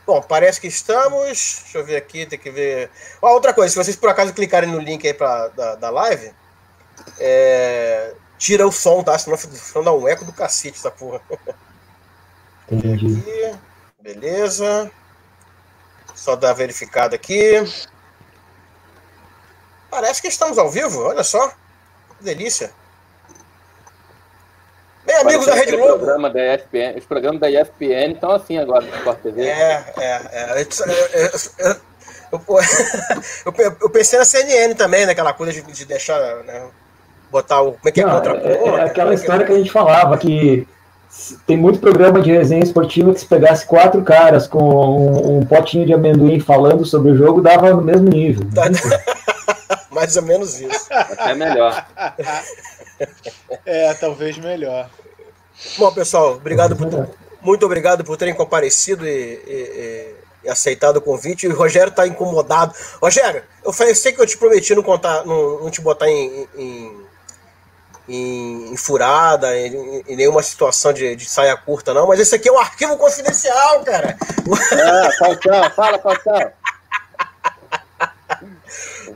Bom, parece que estamos. Deixa eu ver aqui, tem que ver. Outra coisa, se vocês por acaso clicarem no link aí da live, tira o som, tá? Senão dá um eco do cacete essa porra. Entendi. Aqui, beleza. Só dar verificado aqui. Parece que estamos ao vivo, olha só. Que delícia. Bem, amigos da Rede Globo. Os programas da ESPN estão assim agora no Sport TV. Eu pensei na CNN também, naquela coisa de deixar, né, botar o... Como é que é? É aquela história que a gente falava, que tem muito programa de resenha esportiva que se pegasse 4 caras com um potinho de amendoim falando sobre o jogo, dava no mesmo nível. Mais ou menos isso. Até melhor. Talvez melhor. Bom, pessoal, muito obrigado por terem comparecido e aceitado o convite. O Rogério está incomodado. Rogério, eu sei que eu te prometi não te botar em furada, em nenhuma situação de saia curta, não, mas esse aqui é um arquivo confidencial, cara. Faustão.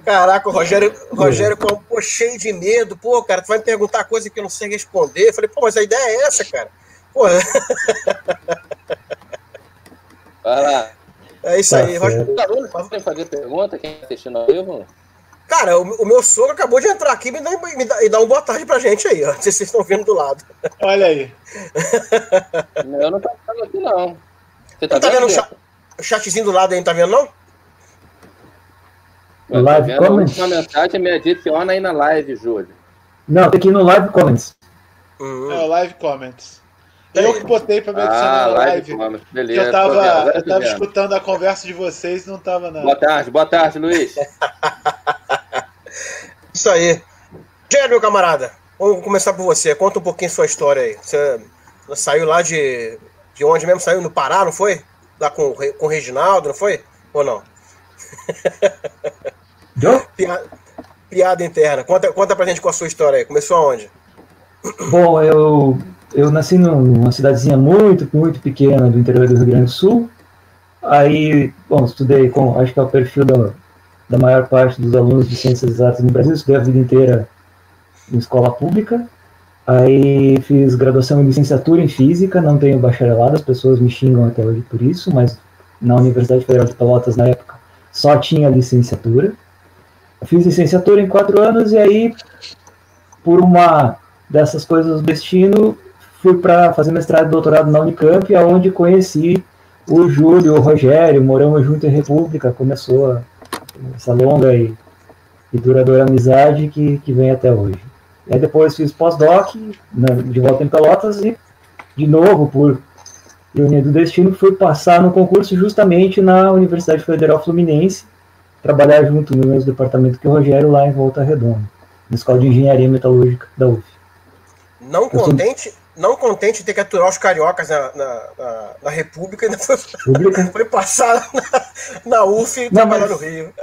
Caraca, o Rogério ficou cheio de medo. Pô, cara, tu vai me perguntar coisa que eu não sei responder. Eu falei, pô, mas a ideia é essa, cara. Pô. Vai lá. É isso aí. Os alunos podem fazer pergunta, quem está assistindo ao vivo? Cara, o meu sogro acabou de entrar aqui e dar uma boa tarde pra gente aí, ó. Não sei se vocês estão vendo do lado. Olha aí. Eu não tô vendo aqui, não. Você tá vendo o chatzinho do lado aí, não tá vendo, não? Live Comments? Uma mensagem me adiciona aí na live, Júlio. Não, tem aqui no Live Comments. O Live Comments. Eu que botei para me adicionar na live. Beleza, eu tava escutando a conversa de vocês e não tava nada. Boa tarde, Luiz. Isso aí. Rogério, meu camarada, vamos começar por você. Conta um pouquinho sua história aí. Você saiu lá de onde mesmo? Saiu no Pará, não foi? Lá com o Reginaldo, não foi? Ou não? Piada interna. Conta pra gente com a sua história aí. Começou aonde? Bom, eu nasci numa cidadezinha muito, muito pequena do interior do Rio Grande do Sul. Aí, bom, estudei acho que é o perfil da maior parte dos alunos de ciências exatas no Brasil. Estudei a vida inteira em escola pública. Aí fiz graduação em licenciatura em física, não tenho bacharelado, as pessoas me xingam até hoje por isso, mas na Universidade Federal de Pelotas, na época, só tinha licenciatura. Eu fiz licenciatura em 4 anos e aí, por uma dessas coisas do destino, fui para fazer mestrado e doutorado na Unicamp, onde conheci o Júlio, o Rogério, moramos junto em República, começou essa longa e duradoura amizade que vem até hoje. E aí depois fiz pós-doc, de volta em Pelotas, e de novo, por ironia do destino, fui passar no concurso justamente na Universidade Federal Fluminense, trabalhar junto no mesmo departamento que o Rogério, lá em Volta Redonda, na Escola de Engenharia Metalúrgica da UF. Não contente de ter que aturar os cariocas na República, ainda foi passar na UF e trabalhar no Rio.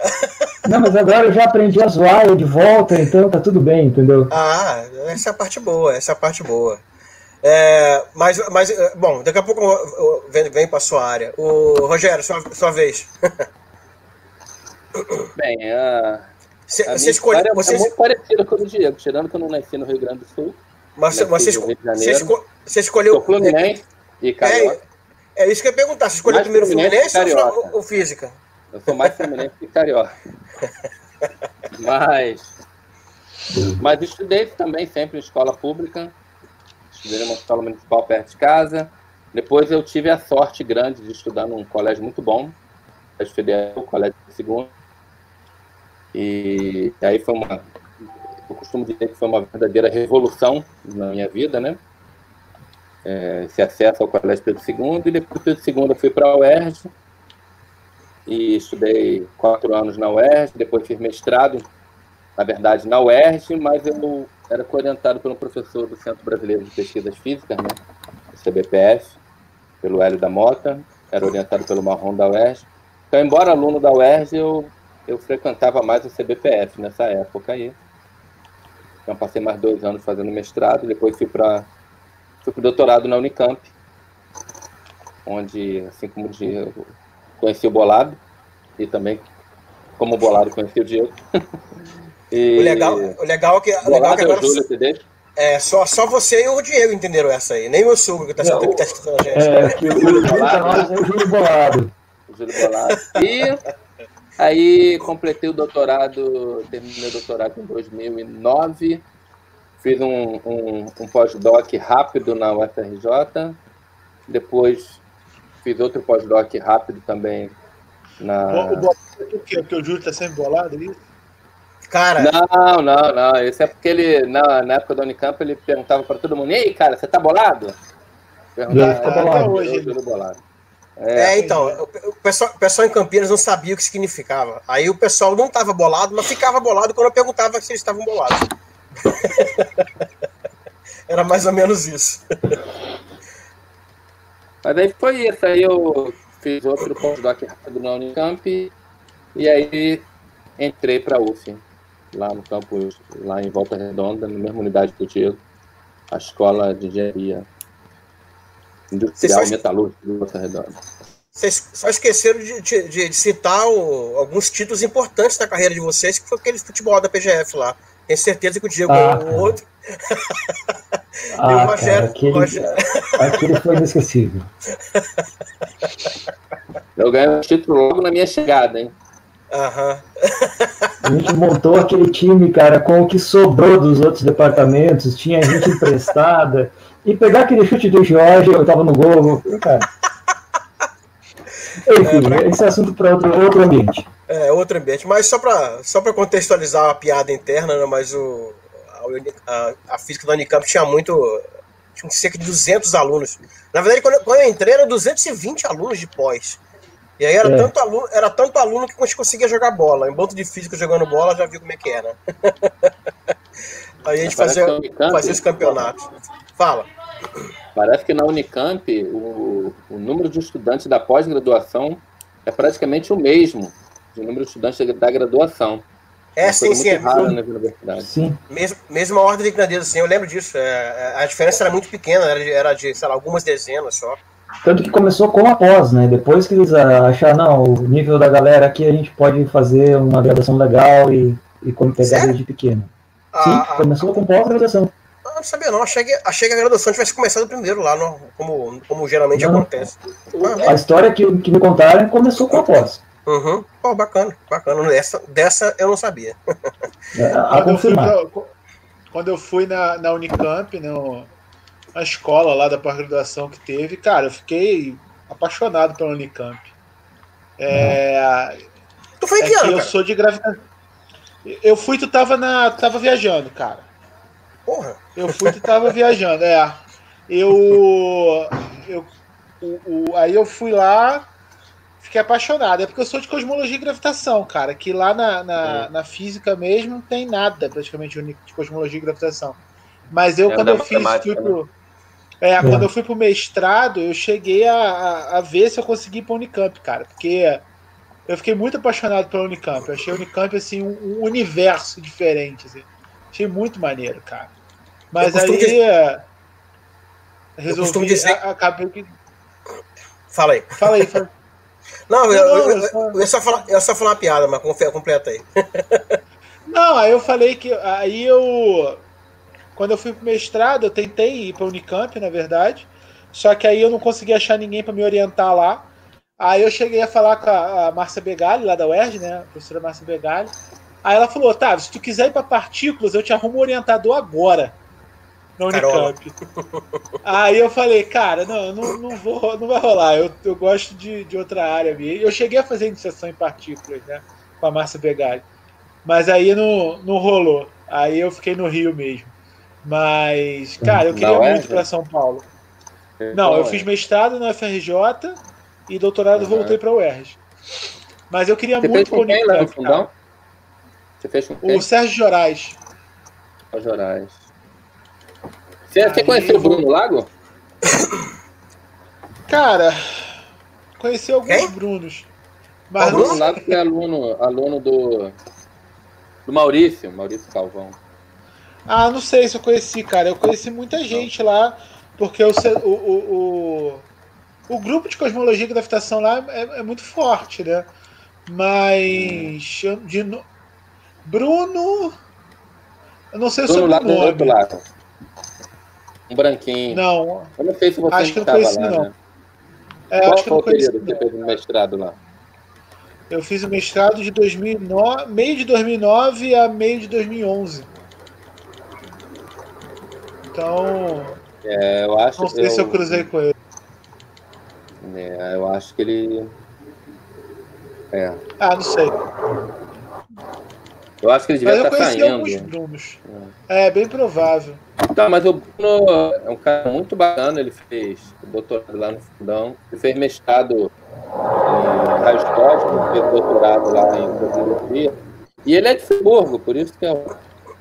Não, mas agora eu já aprendi a zoar eu de volta, então tá tudo bem, entendeu? Ah, essa é a parte boa, Mas, bom, daqui a pouco vem para sua área. O Rogério, sua vez. Bem, você escolheu. É muito parecida com o do Diego, tirando que eu não nasci no Rio Grande do Sul. Mas você escolheu. O Fluminense e Carioca. É isso que eu ia perguntar. Você escolheu primeiro Fluminense ou Física? Eu sou mais Fluminense que Carioca. Mas estudei também sempre em escola pública. Estudei numa escola municipal perto de casa. Depois eu tive a sorte grande de estudar num colégio muito bom, Colégio Federal, Colégio de Segundo. E aí eu costumo dizer que foi uma verdadeira revolução na minha vida, né? Esse acesso ao Colégio Pedro II, e depois do Pedro II eu fui para a UERJ e estudei 4 anos na UERJ, depois fiz mestrado, na verdade, na UERJ, mas eu era coorientado por um professor do Centro Brasileiro de Pesquisas Físicas, né? O CBPF, pelo Hélio da Mota, era orientado pelo Marrom da UERJ. Então, embora aluno da UERJ, eu frequentava mais o CBPF nessa época aí. Então, passei mais 2 anos fazendo mestrado, depois fui para o doutorado na Unicamp, onde, assim como o conheci o Bolado, e também, como Bolado, conheci o Diego. E... O legal é que agora Júlio, só você e o Diego entenderam essa aí. Nem meu sogro que tá escutando a gente. Que o Júlio Bolado é o Júlio Bolado. O Júlio Bolado. E aí completei o doutorado, terminei o doutorado em 2009. Fiz um pós-doc rápido na UFRJ. Depois fiz outro pós-doc rápido também na... O bolado é por quê? Porque o Júlio tá sempre bolado, é isso? Cara... Não. Isso é porque ele, na época da Unicamp, ele perguntava para todo mundo: e aí, cara, você tá bolado? Perguntava hoje. Bolado. Então, o pessoal em Campinas não sabia o que significava. Aí o pessoal não estava bolado, mas ficava bolado quando eu perguntava se eles estavam bolados. Era mais ou menos isso. Mas aí foi isso. Aí eu fiz outro pós-doc rápido na Unicamp e aí entrei para a UF, lá no campus, lá em Volta Redonda, na mesma unidade do Diego, a Escola de Engenharia Industrial Metalúrgica de Volta Redonda. Vocês só esqueceram de citar alguns títulos importantes da carreira de vocês, que foi aquele futebol da PGF lá. Tenho certeza que o Diego ganhou o outro. E o Rogério. Aquele foi inesquecível. Eu ganhei o título logo na minha chegada, hein? A gente montou aquele time, cara, com o que sobrou dos outros departamentos, tinha gente emprestada, e pegar aquele chute do Jorge, eu tava no gol, cara. Enfim, esse é assunto para outro ambiente. Outro ambiente, mas só para contextualizar a piada interna, né, mas a física da Unicamp tinha cerca de 200 alunos. Na verdade, quando eu entrei, eram 220 alunos de pós. E aí era tanto aluno que a gente conseguia jogar bola. Em banco de física jogando bola, já viu como é que era. Aí a gente fazia os campeonatos. Fala. Parece que na Unicamp o número de estudantes da pós-graduação é praticamente o mesmo do número de estudantes da graduação. Sim. Rara nas universidades. Sim. Mesma ordem de grandeza, sim. Eu lembro disso. A diferença era muito pequena, era de, sei lá, algumas dezenas só. Tanto que começou com a pós, né? Depois que eles acharam, não, o nível da galera aqui a gente pode fazer uma graduação legal e como pegar desde pequeno. Sim, começou com pós-graduação. Não sabia não, achei que a graduação tivesse começado primeiro lá, como geralmente acontece. A história que me contaram começou com a pós. Bacana. Dessa eu não sabia. Quando eu fui na Unicamp, na escola lá da pós-graduação que teve, cara, eu fiquei apaixonado pela Unicamp. Tu foi em que ano, eu sou de gravitação. Eu fui, tu tava viajando, cara. Porra. Eu fui, tu tava viajando, aí eu fui lá, fiquei apaixonado. É porque eu sou de cosmologia e gravitação, cara. Que lá na física mesmo não tem nada praticamente de cosmologia e gravitação. Mas quando eu fui pro mestrado, eu cheguei a ver se eu consegui ir pra Unicamp, cara. Porque eu fiquei muito apaixonado pela Unicamp. Eu achei a Unicamp assim, um universo diferente. Assim. Achei muito maneiro, cara. Mas aí resolvi dizer... acabei que... Fala aí. Não, eu ia só falar uma piada, mas completa aí. Não, aí eu falei que quando eu fui pro mestrado, eu tentei ir pra Unicamp, na verdade, só que aí eu não consegui achar ninguém para me orientar lá. Aí eu cheguei a falar com a Márcia Begali, lá da UERJ, né, a professora Márcia Begali. Aí ela falou, tá, se tu quiser ir para partículas, eu te arrumo um orientador agora na Unicamp. Aí eu falei, cara, não vai rolar, eu gosto de outra área mesmo. Eu cheguei a fazer iniciação em partículas, né, com a Márcia Begali, mas aí não rolou. Aí eu fiquei no Rio mesmo. Mas, cara, eu queria muito para São Paulo. Não, eu fiz mestrado na UFRJ e doutorado voltei para a UERJ. Mas eu queria muito com quem lá no fundão? Você fez com quem? O Sérgio Jorais. O Jorais. Você conheceu o Bruno Lago? Cara, conheci alguns Brunos. Mas o Bruno Lago foi aluno do Maurício Calvão. Não sei se eu conheci, cara. Eu conheci muita gente lá, porque O grupo de cosmologia e gravitação lá é muito forte, né? Mas... Bruno... Eu não sei o Bruno lá do sobrenome. outro lado. Um branquinho. Não. Eu não sei se você Acho que eu não estava conheci, lá, não. né? Acho que eu Qual não conheci, período que você fez o mestrado lá? Eu fiz o mestrado de 2009, meio de 2009 a meio de 2011. Então, Eu acho não sei se eu cruzei com ele. Eu acho que ele... Não sei. Eu acho que ele Mas devia eu estar conheci saindo. alguns Brunos. É bem provável. Tá, mas o Bruno é um cara muito bacana, ele fez doutorado lá no Fundão, ele fez mestrado em raios cósmicos, fez doutorado lá em cosmologia, e ele é de Friburgo, por isso que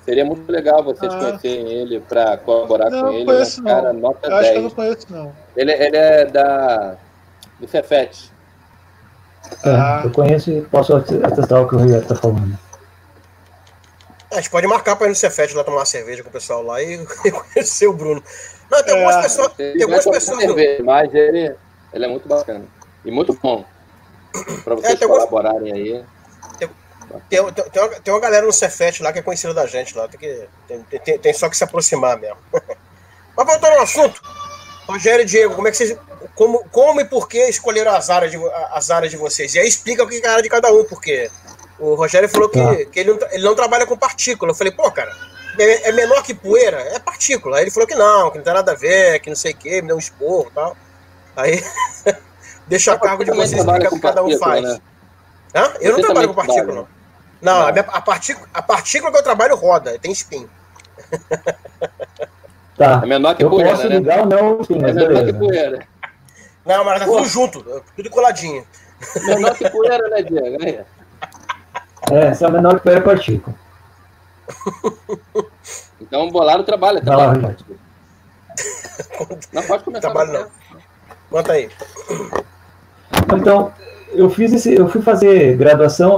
seria muito legal vocês conhecerem ele para colaborar com ele. Conheço, ele é um cara não. nota Eu 10. acho que eu não conheço, não. Ele é do Cefet. Eu conheço e posso atestar o que o Rogério está falando. A gente pode marcar para ir no Cefet lá tomar uma cerveja com o pessoal lá e conhecer o Bruno. Não, tem algumas pessoas. Tem algumas pessoas. Mas ele é muito bacana. E muito bom. Para vocês colaborarem aí. Tem uma galera no Cefet lá que é conhecida da gente lá. Tem só que se aproximar mesmo. Mas voltando ao assunto, Rogério e Diego, como é que vocês. Como e por que escolheram as áreas de vocês? E aí explica o que é a área de cada um, porque. O Rogério falou que ele não trabalha com partícula. Eu falei, pô, cara, é menor que poeira? É partícula. Aí ele falou que não tem nada a ver, que não sei o que, me deu um esporro e tal. Aí, deixa a cargo de vocês explicar o que cada um faz. Né? Eu não trabalho com partícula, não. Não, a partícula que eu trabalho roda, tem spin. Tá. É menor que poeira, posso ligar, né? Não, sim, é menor que poeira. Não, mas tá tudo junto, tudo coladinho. Menor que poeira, né, Diego? Essa é a menor que poeira partícula. Então o Bolaro trabalha. Não pode começar. Trabalho não. Conta aí. Então, eu fui fazer graduação.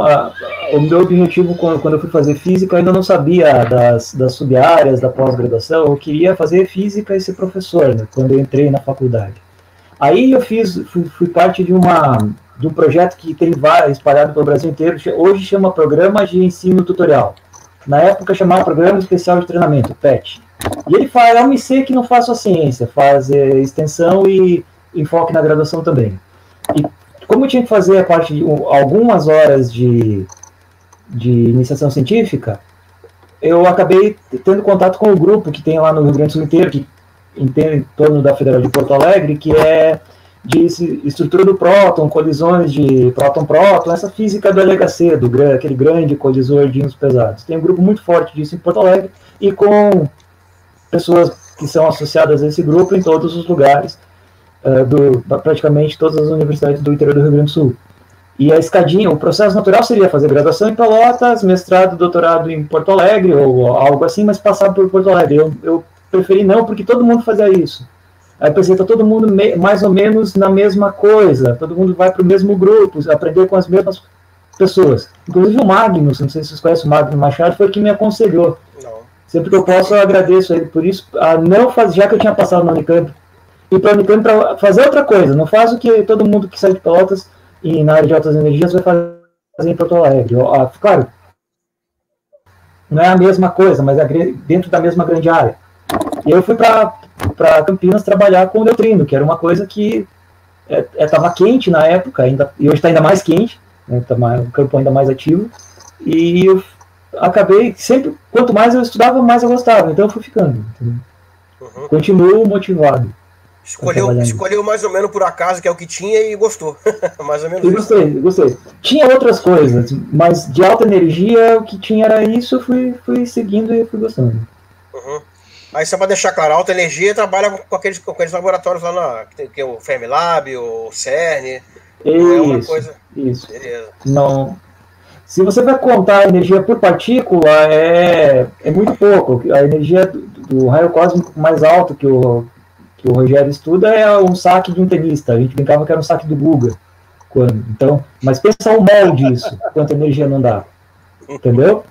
O meu objetivo quando eu fui fazer física, eu ainda não sabia das sub-áreas da pós-graduação. Eu queria fazer física e ser professor, né, quando eu entrei na faculdade. Aí eu fui parte de um projeto que tem espalhado pelo Brasil inteiro, hoje chama Programa de Ensino Tutorial. Na época chamava Programa Especial de Treinamento, PET. E ele faz, é um IC que não faz só ciência, faz extensão e enfoque na graduação também. E como eu tinha que fazer a parte de algumas horas de iniciação científica, eu acabei tendo contato com o grupo que tem lá no Rio Grande do Sul inteiro, que em torno da Federal de Porto Alegre, que é de estrutura do próton, colisões de próton-próton, essa física do LHC, aquele grande colisor de íons pesados. Tem um grupo muito forte disso em Porto Alegre e com pessoas que são associadas a esse grupo em todos os lugares, praticamente todas as universidades do interior do Rio Grande do Sul. E a escadinha, o processo natural seria fazer graduação em Pelotas, mestrado, doutorado em Porto Alegre, ou algo assim, mas passar por Porto Alegre. Eu preferi não, porque todo mundo fazia isso. Aí eu pensei, tá todo mundo mais ou menos na mesma coisa, todo mundo vai para o mesmo grupo, aprender com as mesmas pessoas. Inclusive o Magnus, não sei se vocês conhecem o Magnus Machado, foi quem me aconselhou. Não. Sempre que eu posso, eu agradeço a ele por isso, já que eu tinha passado na Unicamp, ir para a Unicamp para fazer outra coisa, não faz o que todo mundo que sai de Pelotas e na área de altas energias vai fazer em Porto Alegre. Claro, não é a mesma coisa, mas é dentro da mesma grande área. E eu fui para Campinas trabalhar com o neutrino, que era uma coisa que estava quente na época, e hoje está ainda mais quente, né, o campo ainda mais ativo, e eu acabei, sempre, quanto mais eu estudava, mais eu gostava, então eu fui ficando. Uhum. Continuo motivado. Escolheu mais ou menos por acaso, que é o que tinha, e gostou. Mais ou menos isso. Gostei. Tinha outras coisas, mas de alta energia, o que tinha era isso, eu fui seguindo e fui gostando. Uhum. Aí só para deixar claro, a Alta Energia trabalha com aqueles laboratórios lá, que é o Fermilab, o CERN. Isso, é uma coisa. Isso. Beleza. Não. Se você vai contar a energia por partícula, é muito pouco. A energia do raio cósmico mais alto que o Rogério estuda é um saque de um tenista. A gente brincava que era um saque do Guga. Então, mas pensa o mol disso, quanta energia não dá. Entendeu?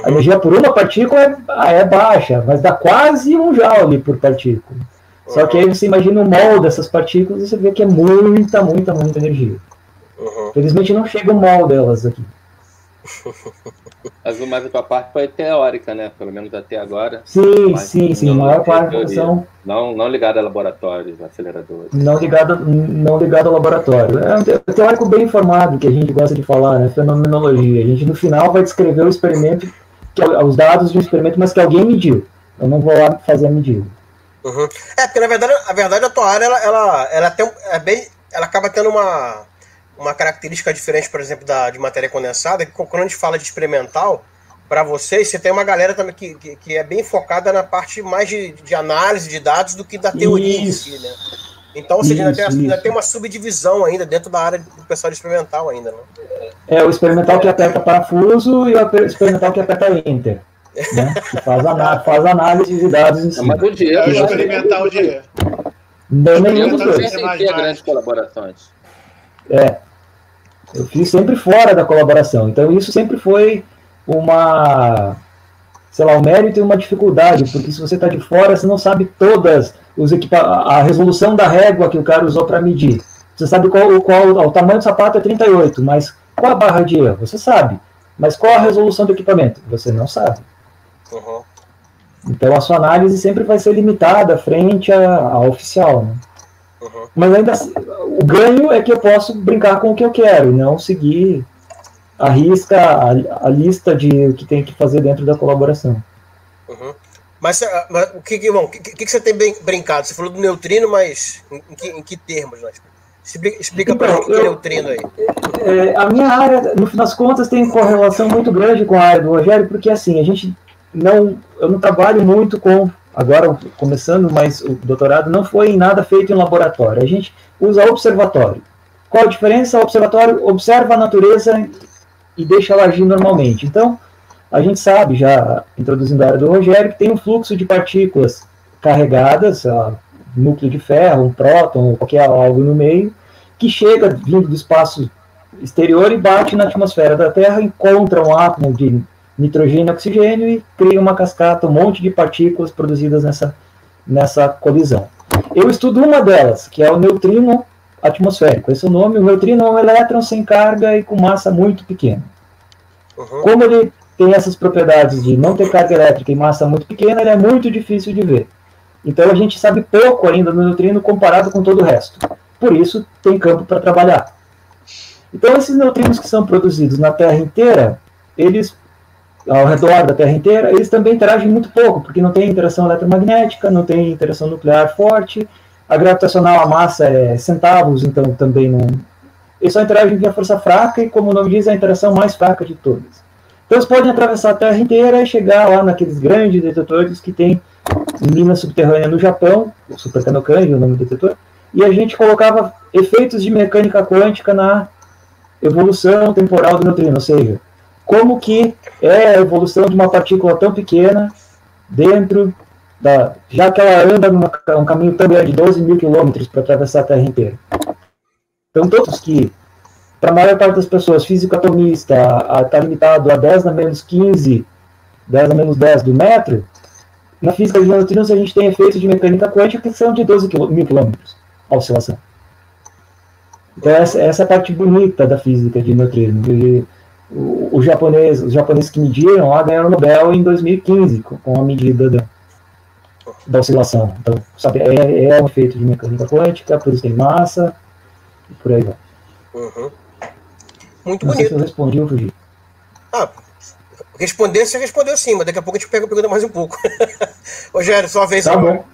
A energia por uma partícula é baixa, mas dá quase 1 joule por partícula. Só que aí você imagina o mol dessas partículas e você vê que é muita energia. Felizmente não chega o mol delas aqui. Mas a tua parte foi teórica, né? Pelo menos até agora. Sim. A maior parte são... Não ligada a laboratórios, aceleradores. Não ligado ao laboratório. É um teórico bem informado, que a gente gosta de falar, né? Fenomenologia. A gente, no final, vai descrever o experimento, os dados de um experimento, mas que alguém mediu. Eu não vou lá fazer a medida. Porque na verdade a tua área ela acaba tendo uma característica diferente, por exemplo, de matéria condensada, que quando a gente fala de experimental, para vocês, você tem uma galera também que é bem focada na parte mais de análise de dados do que da teoria em si, né? Então, ou seja, ainda tem uma subdivisão ainda dentro da área do pessoal de experimental ainda, né? O experimental que aperta parafuso e o experimental que aperta enter. Né? Que faz análise de dados em si. Mas o dia o experimental de... Nenhum dos dois. Tem grandes colaborações. Eu fiz sempre fora da colaboração. Então isso sempre foi um mérito e uma dificuldade, porque se você está de fora, você não sabe todas a resolução da régua que o cara usou para medir. Você sabe o tamanho do sapato é 38, mas qual a barra de erro? Você sabe. Mas qual a resolução do equipamento? Você não sabe. Então a sua análise sempre vai ser limitada frente à oficial, né? Mas ainda assim, o ganho é que eu posso brincar com o que eu quero, não seguir a lista de o que tem que fazer dentro da colaboração. Mas o que você tem brincado? Você falou do neutrino, mas em que termos? Explica para gente o que é neutrino aí. A minha área, no fim das contas, tem correlação muito grande com a área do Rogério, porque assim, eu não trabalho muito com... Agora, começando, mas o doutorado não foi em nada feito em laboratório. A gente usa observatório. Qual a diferença? O observatório observa a natureza e deixa ela agir normalmente. Então, a gente sabe, já introduzindo a área do Rogério, que tem um fluxo de partículas carregadas, núcleo de ferro, um próton, ou qualquer algo no meio, que chega vindo do espaço exterior e bate na atmosfera da Terra, encontra um átomo de nitrogênio e oxigênio e cria uma cascata, um monte de partículas produzidas nessa colisão. Eu estudo uma delas, que é o neutrino atmosférico. Esse é o nome. O neutrino é um elétron sem carga e com massa muito pequena. Como ele tem essas propriedades de não ter carga elétrica e massa muito pequena, ele é muito difícil de ver. Então a gente sabe pouco ainda do neutrino comparado com todo o resto. Por isso tem campo para trabalhar. Então esses neutrinos que são produzidos na Terra inteira, eles ao redor da Terra inteira, eles também interagem muito pouco, porque não tem interação eletromagnética, não tem interação nuclear forte, a gravitacional, a massa é centavos, então também não... Eles só interagem via força fraca, e como o nome diz, é a interação mais fraca de todas. Então eles podem atravessar a Terra inteira e chegar lá naqueles grandes detetores que tem em minas subterrâneas no Japão, o Super Kanokan, o nome do detetor, e a gente colocava efeitos de mecânica quântica na evolução temporal do neutrino, ou seja, como que é a evolução de uma partícula tão pequena dentro já que ela anda um caminho tão grande, 12 mil quilômetros para atravessar a Terra inteira. Então, todos que, para a maior parte das pessoas, físico atomista está limitado a 10 na menos 15, 10 na menos 10 do metro, na física de neutrinos a gente tem efeitos de mecânica quântica que são de 12 mil quilômetros, a oscilação. Então, essa é a parte bonita da física de neutrinos. Os japoneses que mediram lá ganharam o Nobel em 2015 com a medida da oscilação. Então, sabe, é um efeito de mecânica quântica, por isso tem massa, e por aí vai. Muito não bonito. Sei se eu respondi ou fugi. Você respondeu sim, mas daqui a pouco a gente pega a pergunta mais um pouco. Rogério, sua vez. Tá bom.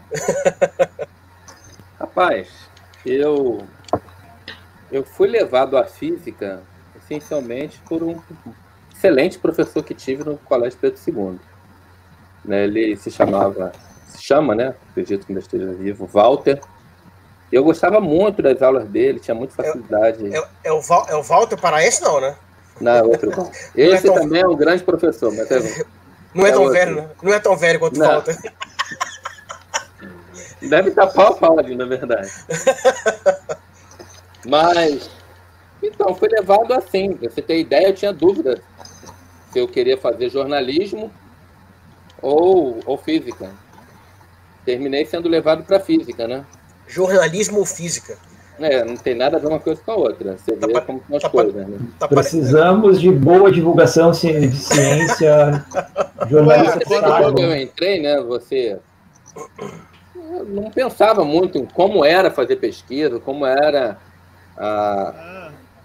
Rapaz, eu fui levado à física essencialmente por um excelente professor que tive no Colégio Pedro II. Né, ele se chama, né? Acredito que ainda esteja vivo, Walter. Eu gostava muito das aulas dele, tinha muita facilidade. É o Walter Paraense, não, né? Não, outro não. Esse também é um grande professor, mas não é tão velho, né? Não é tão velho quanto o Walter. Deve estar pau a pau ali, na verdade. Mas então, fui levado assim. Pra você ter ideia, eu tinha dúvida se eu queria fazer jornalismo ou física. terminei sendo levado para física, né? Jornalismo ou física? Não tem nada a ver uma coisa com a outra. Você vê como são as coisas, né? Precisamos de boa divulgação de ciência, jornalista. Quando eu entrei, né, eu não pensava muito em como era fazer pesquisa, como era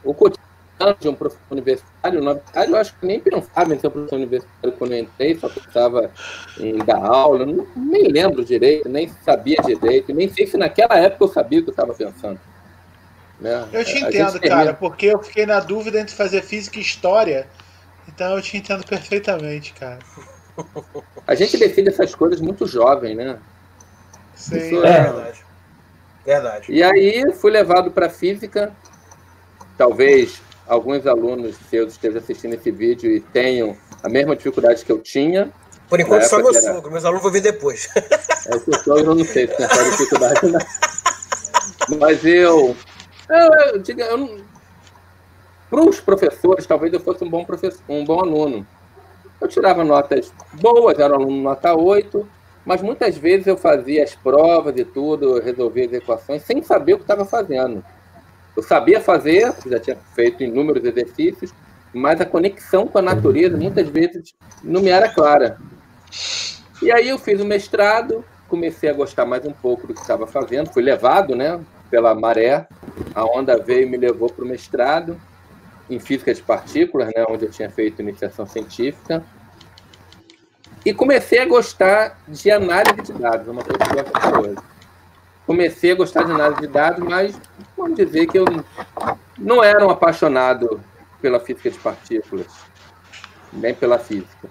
o cotidiano de um professor universitário. Na verdade, eu acho que nem pensava em ser um professor universitário quando eu entrei, só pensava em dar aula, nem lembro direito, nem sabia direito, nem sei se naquela época eu sabia o que eu estava pensando. Né? Eu te entendo, cara, porque eu fiquei na dúvida entre fazer física e história, então eu te entendo perfeitamente, cara. A gente decide essas coisas muito jovem, né? Sim, verdade. E aí fui levado para física. Talvez alguns alunos seus estejam assistindo esse vídeo e tenham a mesma dificuldade que eu tinha. Por enquanto só meu sogro, meus alunos vão vir depois. O seu sogro eu não sei se tem essa dificuldade, não. Mas para os professores, talvez eu fosse um bom aluno. Eu tirava notas boas, era um aluno nota 8, mas muitas vezes eu fazia as provas e tudo, eu resolvia as equações sem saber o que estava fazendo. Eu sabia fazer, já tinha feito inúmeros exercícios, mas a conexão com a natureza muitas vezes não me era clara. E aí eu fiz o mestrado, comecei a gostar mais um pouco do que estava fazendo, fui levado, né, pela maré, a onda veio e me levou para o mestrado em física de partículas, né, onde eu tinha feito iniciação científica, e comecei a gostar de análise de dados, uma coisa que eu gosto até hoje. Comecei a gostar de análise de dados, mas vamos dizer que eu não era um apaixonado pela física de partículas, nem pela física.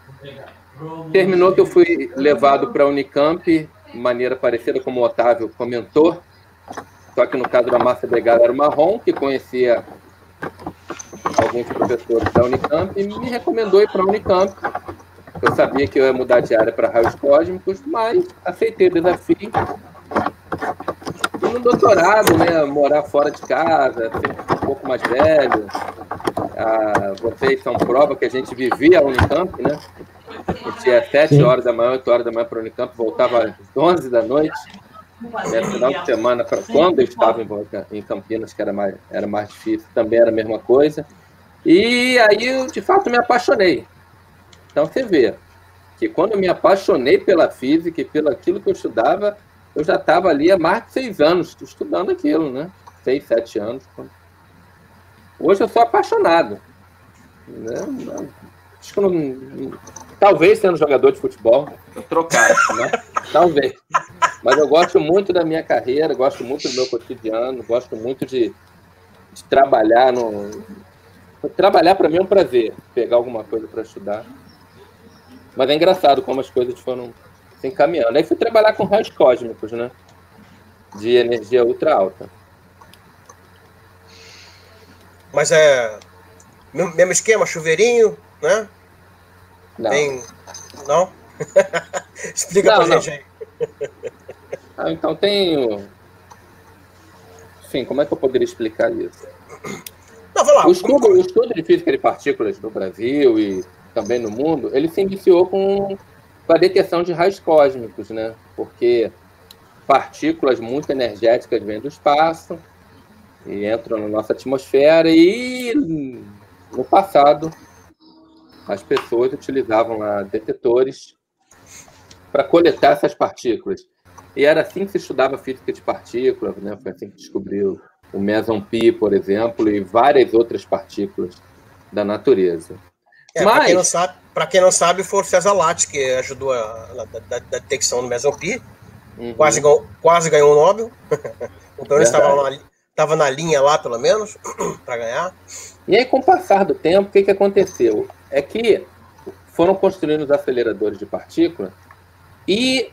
Terminou que eu fui levado para a Unicamp, de maneira parecida como o Otávio comentou, só que no caso da Márcia Begala era o Marrom, que conhecia alguns professores da Unicamp e me recomendou ir para a Unicamp. Eu sabia que eu ia mudar de área para raios cósmicos, mas aceitei o desafio. E no doutorado, né, morar fora de casa, ser um pouco mais velho. Vocês são prova que a gente vivia a Unicamp, né? Eu tinha 7 horas da manhã, 8 horas da manhã para a Unicamp, voltava às 11 da noite. Final de semana, quando eu estava em Campinas, que era mais difícil, também era a mesma coisa. E aí eu, de fato, me apaixonei. Então você vê que quando eu me apaixonei pela física e pelo aquilo que eu estudava, eu já estava ali há mais de 6 anos estudando aquilo, né? 6, 7 anos. Hoje eu sou apaixonado. Né? Acho que eu não... Talvez sendo jogador de futebol, eu trocasse, né? Talvez. Mas eu gosto muito da minha carreira, gosto muito do meu cotidiano, gosto muito de trabalhar Trabalhar para mim é um prazer, pegar alguma coisa para estudar. Mas é engraçado como as coisas foram se encaminhando. Aí fui trabalhar com raios cósmicos, né? De energia ultra alta. Mas é mesmo esquema, chuveirinho, né? Não. Não? Explica pra gente aí. Então tem... Sim, como é que eu poderia explicar isso? Não, vai lá. O estudo de física de partículas no Brasil e também no mundo, ele se iniciou com a detecção de raios cósmicos, né? Porque partículas muito energéticas vêm do espaço e entram na nossa atmosfera e, no passado, as pessoas utilizavam lá detetores para coletar essas partículas. E era assim que se estudava física de partículas, né? Foi assim que descobriu o meson pi, por exemplo, e várias outras partículas da natureza. Mas, para quem não sabe, foi o César Lattes que ajudou da detecção do meson pi. Uhum. Quase ganhou o Nobel. O pelo menos estava na linha lá, pelo menos, para ganhar. E aí, com o passar do tempo, o que aconteceu? É que foram construindo os aceleradores de partículas e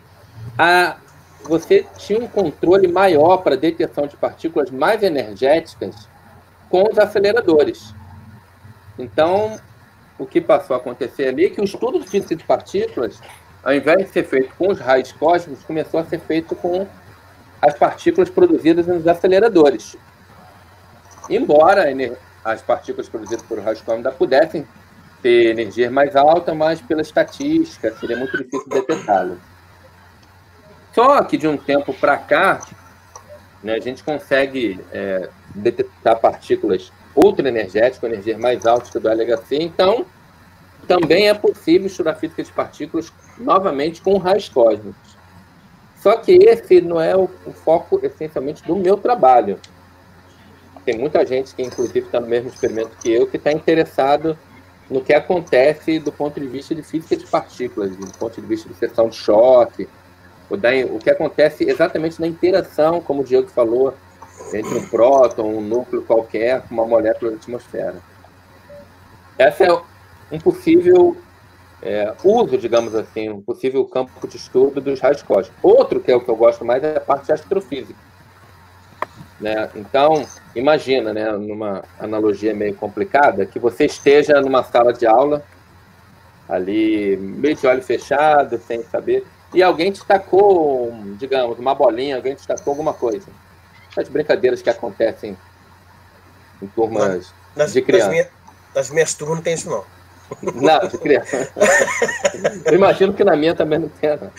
você tinha um controle maior para a detecção de partículas mais energéticas com os aceleradores. Então, o que passou a acontecer ali é que o estudo de física de partículas, ao invés de ser feito com os raios cósmicos, começou a ser feito com as partículas produzidas nos aceleradores. Embora as partículas produzidas por raios cósmicos pudessem ter energia mais alta, mas pela estatística seria muito difícil detectá-las. Só que de um tempo para cá, né, a gente consegue detectar partículas ultraenergéticas, com energias mais altas que do LHC. Então, também é possível estudar física de partículas novamente com raios cósmicos. Só que esse não é o foco essencialmente do meu trabalho. Tem muita gente que, inclusive, está no mesmo experimento que eu, que está interessado no que acontece do ponto de vista de física de partículas, do ponto de vista de seção de choque, o que acontece exatamente na interação, como o Diego falou, entre um próton, um núcleo qualquer, com uma molécula da atmosfera. Esse é um possível uso, digamos assim, um possível campo de estudo dos raios cósmicos. Outro, que é o que eu gosto mais, é a parte astrofísica. Né? Então, imagina, né, numa analogia meio complicada, que você esteja numa sala de aula, ali, meio de olho fechado, sem saber, e alguém te tacou, digamos, uma bolinha, alguém te tacou alguma coisa. As brincadeiras que acontecem em turmas de criança. Nas minhas turmas não tem isso, não. Não, de criança. Eu imagino que na minha também não tem, não.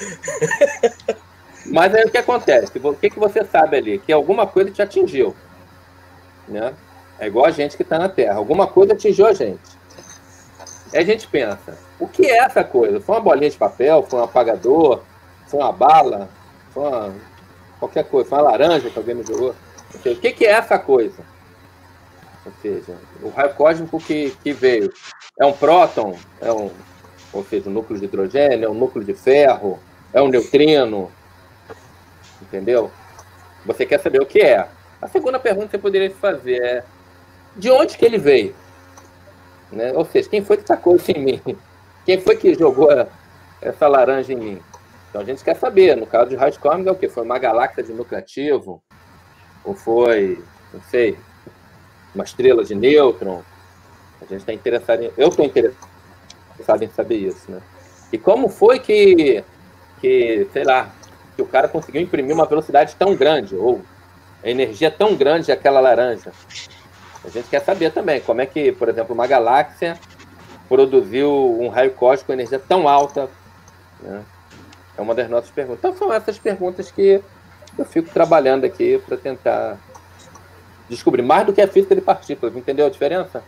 Mas aí o que acontece? O que você sabe ali? Que alguma coisa te atingiu. Né? É igual a gente que está na Terra. Alguma coisa atingiu a gente. Aí a gente pensa, o que é essa coisa? Foi uma bolinha de papel? Foi um apagador? Foi uma bala? Foi qualquer coisa? Foi uma laranja que alguém me jogou? O que é essa coisa? Ou seja, o raio cósmico que veio é um próton? Ou seja, um núcleo de hidrogênio? É um núcleo de ferro? É um neutrino? Entendeu? Você quer saber o que é. A segunda pergunta que você poderia fazer é: de onde que ele veio? Né? Ou seja, quem foi que tacou isso em mim? Quem foi que jogou essa laranja em mim? Então a gente quer saber. No caso de raios cósmicos, é o quê? Foi uma galáxia de núcleo ativo? Ou foi, não sei, uma estrela de nêutron? A gente está interessado em... Eu estou interessado em saber isso, né? E como foi que sei lá, que o cara conseguiu imprimir uma velocidade tão grande, ou a energia tão grande daquela laranja? A gente quer saber também como é que, por exemplo, uma galáxia produziu um raio cósmico com energia tão alta. Né? É uma das nossas perguntas. Então são essas perguntas que eu fico trabalhando aqui para tentar descobrir mais do que a física de partículas. Entendeu a diferença?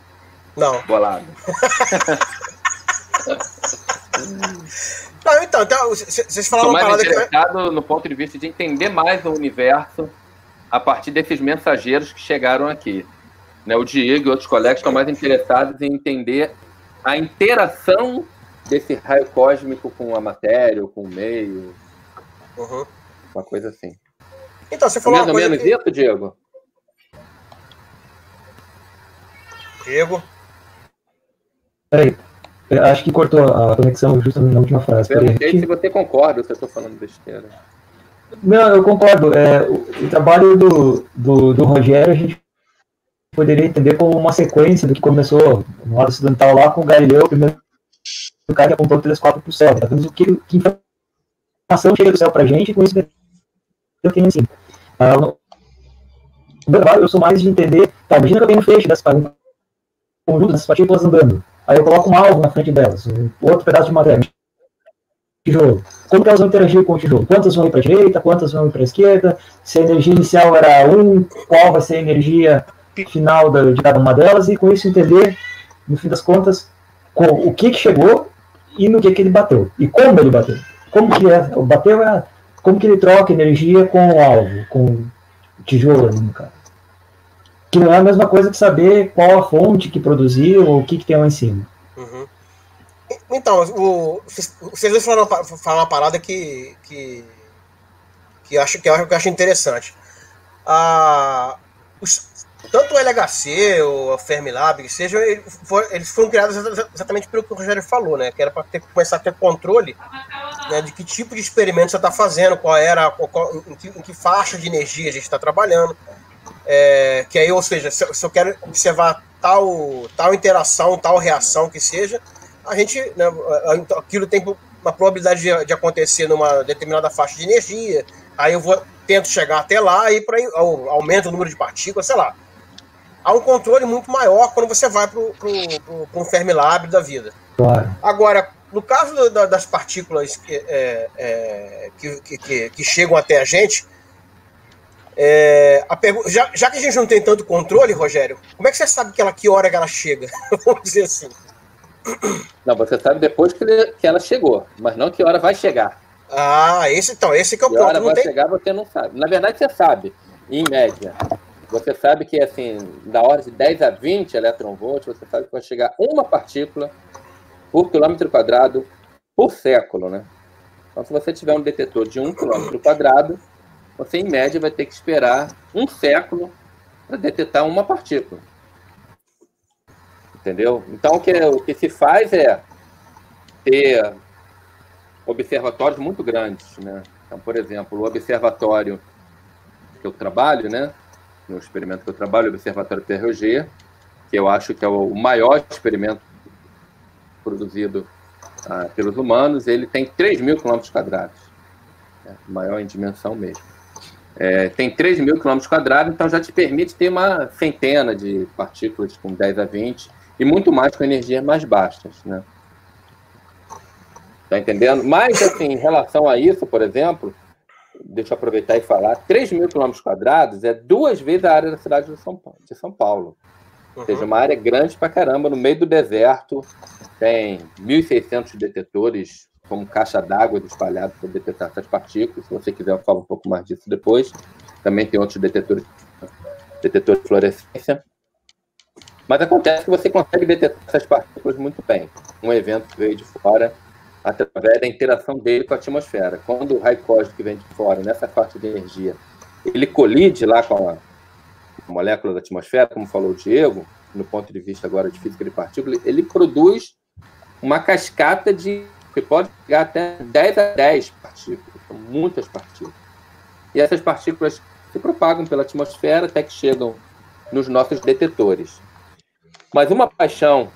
Não. Bolado. Não, então, vocês falaram uma parada interessado no ponto de vista de entender mais o universo a partir desses mensageiros que chegaram aqui. Né, o Diego e outros colegas estão mais interessados em entender a interação desse raio cósmico com a matéria, ou com o meio. Uhum. Uma coisa assim. Então, você falou mais ou menos isso, Diego? Diego? Peraí, acho que cortou a conexão justo na última frase. Perguntei se você concorda, se eu estou falando besteira. Não, eu concordo. O trabalho do Rogério, a gente poderia entender como uma sequência do que começou no lado ocidental lá com o Galileu, o primeiro cara que apontou o telescópio para o céu. Tá vendo o que informação chega do céu para a gente e com isso eu tenho assim. No meu trabalho, eu sou mais de entender, tá, imagina que eu tenho um feixe dessas partículas andando. Aí eu coloco um alvo na frente delas, outro pedaço de matéria, tijolo. Como que elas vão interagir com o tijolo? Quantas vão ir para a direita, quantas vão ir para a esquerda? Se a energia inicial era 1, qual vai ser a energia final de cada uma delas? E com isso entender, no fim das contas, o que chegou e no que ele bateu. E como ele bateu. Como que bateu como que ele troca energia com o alvo, com o tijolo, no caso. Que não é a mesma coisa que saber qual a fonte que produziu ou o que tem lá em cima. Uhum. Então, vocês dois falaram uma parada que eu acho interessante. Tanto o LHC ou a Fermilab, que seja, eles foram criados exatamente pelo que o Rogério falou, né? Que era para começar a ter controle, né, de que tipo de experimento você está fazendo, em que faixa de energia a gente está trabalhando. Que aí, ou seja, se eu quero observar tal interação, tal reação que seja, a gente, né, aquilo tem uma probabilidade de acontecer numa determinada faixa de energia, aí eu tento chegar até lá e aumento o número de partículas, sei lá. Há um controle muito maior quando você vai para um Fermilab da vida. Claro. Agora, no caso das partículas que chegam até a gente, já que a gente não tem tanto controle, Rogério, como é que você sabe que hora que ela chega? Vamos dizer assim. Não, você sabe depois que ela chegou, mas não que hora vai chegar. Esse que é o ponto. Que hora vai chegar, você não sabe. Na verdade, você sabe, em média. Você sabe que, assim, da ordem de 10 a 20 eletronvolts, você sabe que vai chegar uma partícula por quilômetro quadrado por século, né? Então, se você tiver um detetor de 1 quilômetro quadrado, você, em média, vai ter que esperar um século para detectar uma partícula. Entendeu? Então, o que se faz é ter observatórios muito grandes, né? Então, por exemplo, o observatório que eu trabalho, né? No experimento que eu trabalho, o Observatório PRG, que eu acho que é o maior experimento produzido pelos humanos, ele tem 3.000 km², maior em dimensão mesmo. Tem 3.000 km², então já te permite ter uma centena de partículas com 10 a 20 e muito mais com energias mais baixas, né? Tá entendendo? Mas, assim, em relação a isso, por exemplo, deixa eu aproveitar e falar, 3.000 km² é 2 vezes a área da cidade de São Paulo. Ou seja, uma área grande pra caramba, no meio do deserto, tem 1.600 detetores, como caixa d'água espalhados para detectar essas partículas. Se você quiser, eu falo um pouco mais disso depois. Também tem outros detetores de fluorescência. Mas acontece que você consegue detectar essas partículas muito bem. Um evento que veio de fora, através da interação dele com a atmosfera. Quando o raio cósmico que vem de fora, nessa faixa de energia, ele colide lá com a molécula da atmosfera, como falou o Diego, no ponto de vista agora de física de partículas, ele produz uma cascata que pode chegar até 10 a 10 partículas, são muitas partículas. E essas partículas se propagam pela atmosfera até que chegam nos nossos detetores. Mas uma paixão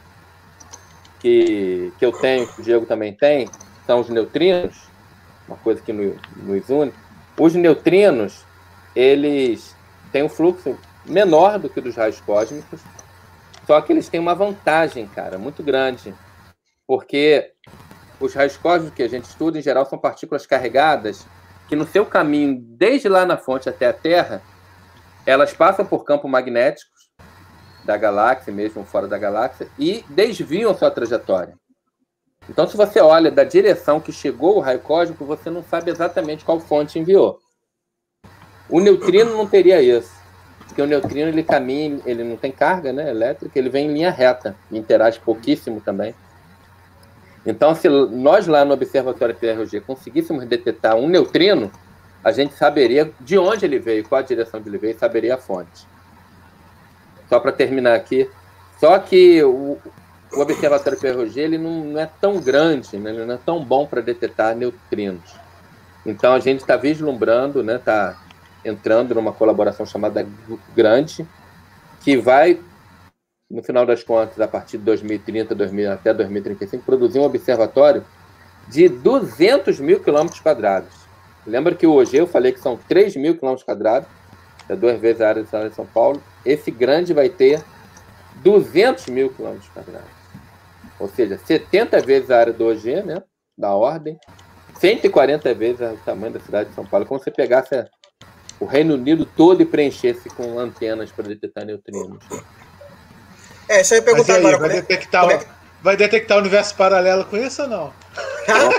que eu tenho, que o Diego também tem, são os neutrinos, uma coisa que nos une. Os neutrinos, eles têm um fluxo menor do que o dos raios cósmicos, só que eles têm uma vantagem, cara, muito grande, porque os raios cósmicos que a gente estuda, em geral, são partículas carregadas que no seu caminho, desde lá na fonte até a Terra, elas passam por campos magnéticos da galáxia, mesmo fora da galáxia, e desviam sua trajetória. Então, se você olha da direção que chegou o raio cósmico, você não sabe exatamente qual fonte enviou. O neutrino não teria isso, porque o neutrino ele caminha, ele não tem carga, né, elétrica, ele vem em linha reta, interage pouquíssimo também. Então, se nós lá no Observatório PRG conseguíssemos detectar um neutrino, a gente saberia de onde ele veio, qual a direção que ele veio, e saberia a fonte. Só para terminar aqui, só que o Observatório PRG ele não é tão grande, né? Ele não é tão bom para detectar neutrinos. Então a gente está vislumbrando, né? Está entrando numa colaboração chamada GRANT, que vai, no final das contas, a partir de 2030 até 2035, produzir um observatório de 200.000 km². Lembra que hoje eu falei que são 3.000 km², é 2 vezes a área da cidade de São Paulo. Esse grande vai ter 200.000 km². Ou seja, 70 vezes a área do OG, né, da ordem, 140 vezes o tamanho da cidade de São Paulo. Como se você pegasse o Reino Unido todo e preenchesse com antenas para detectar neutrinos. Isso aí perguntar agora. Vai detectar o universo paralelo com isso ou não? Eu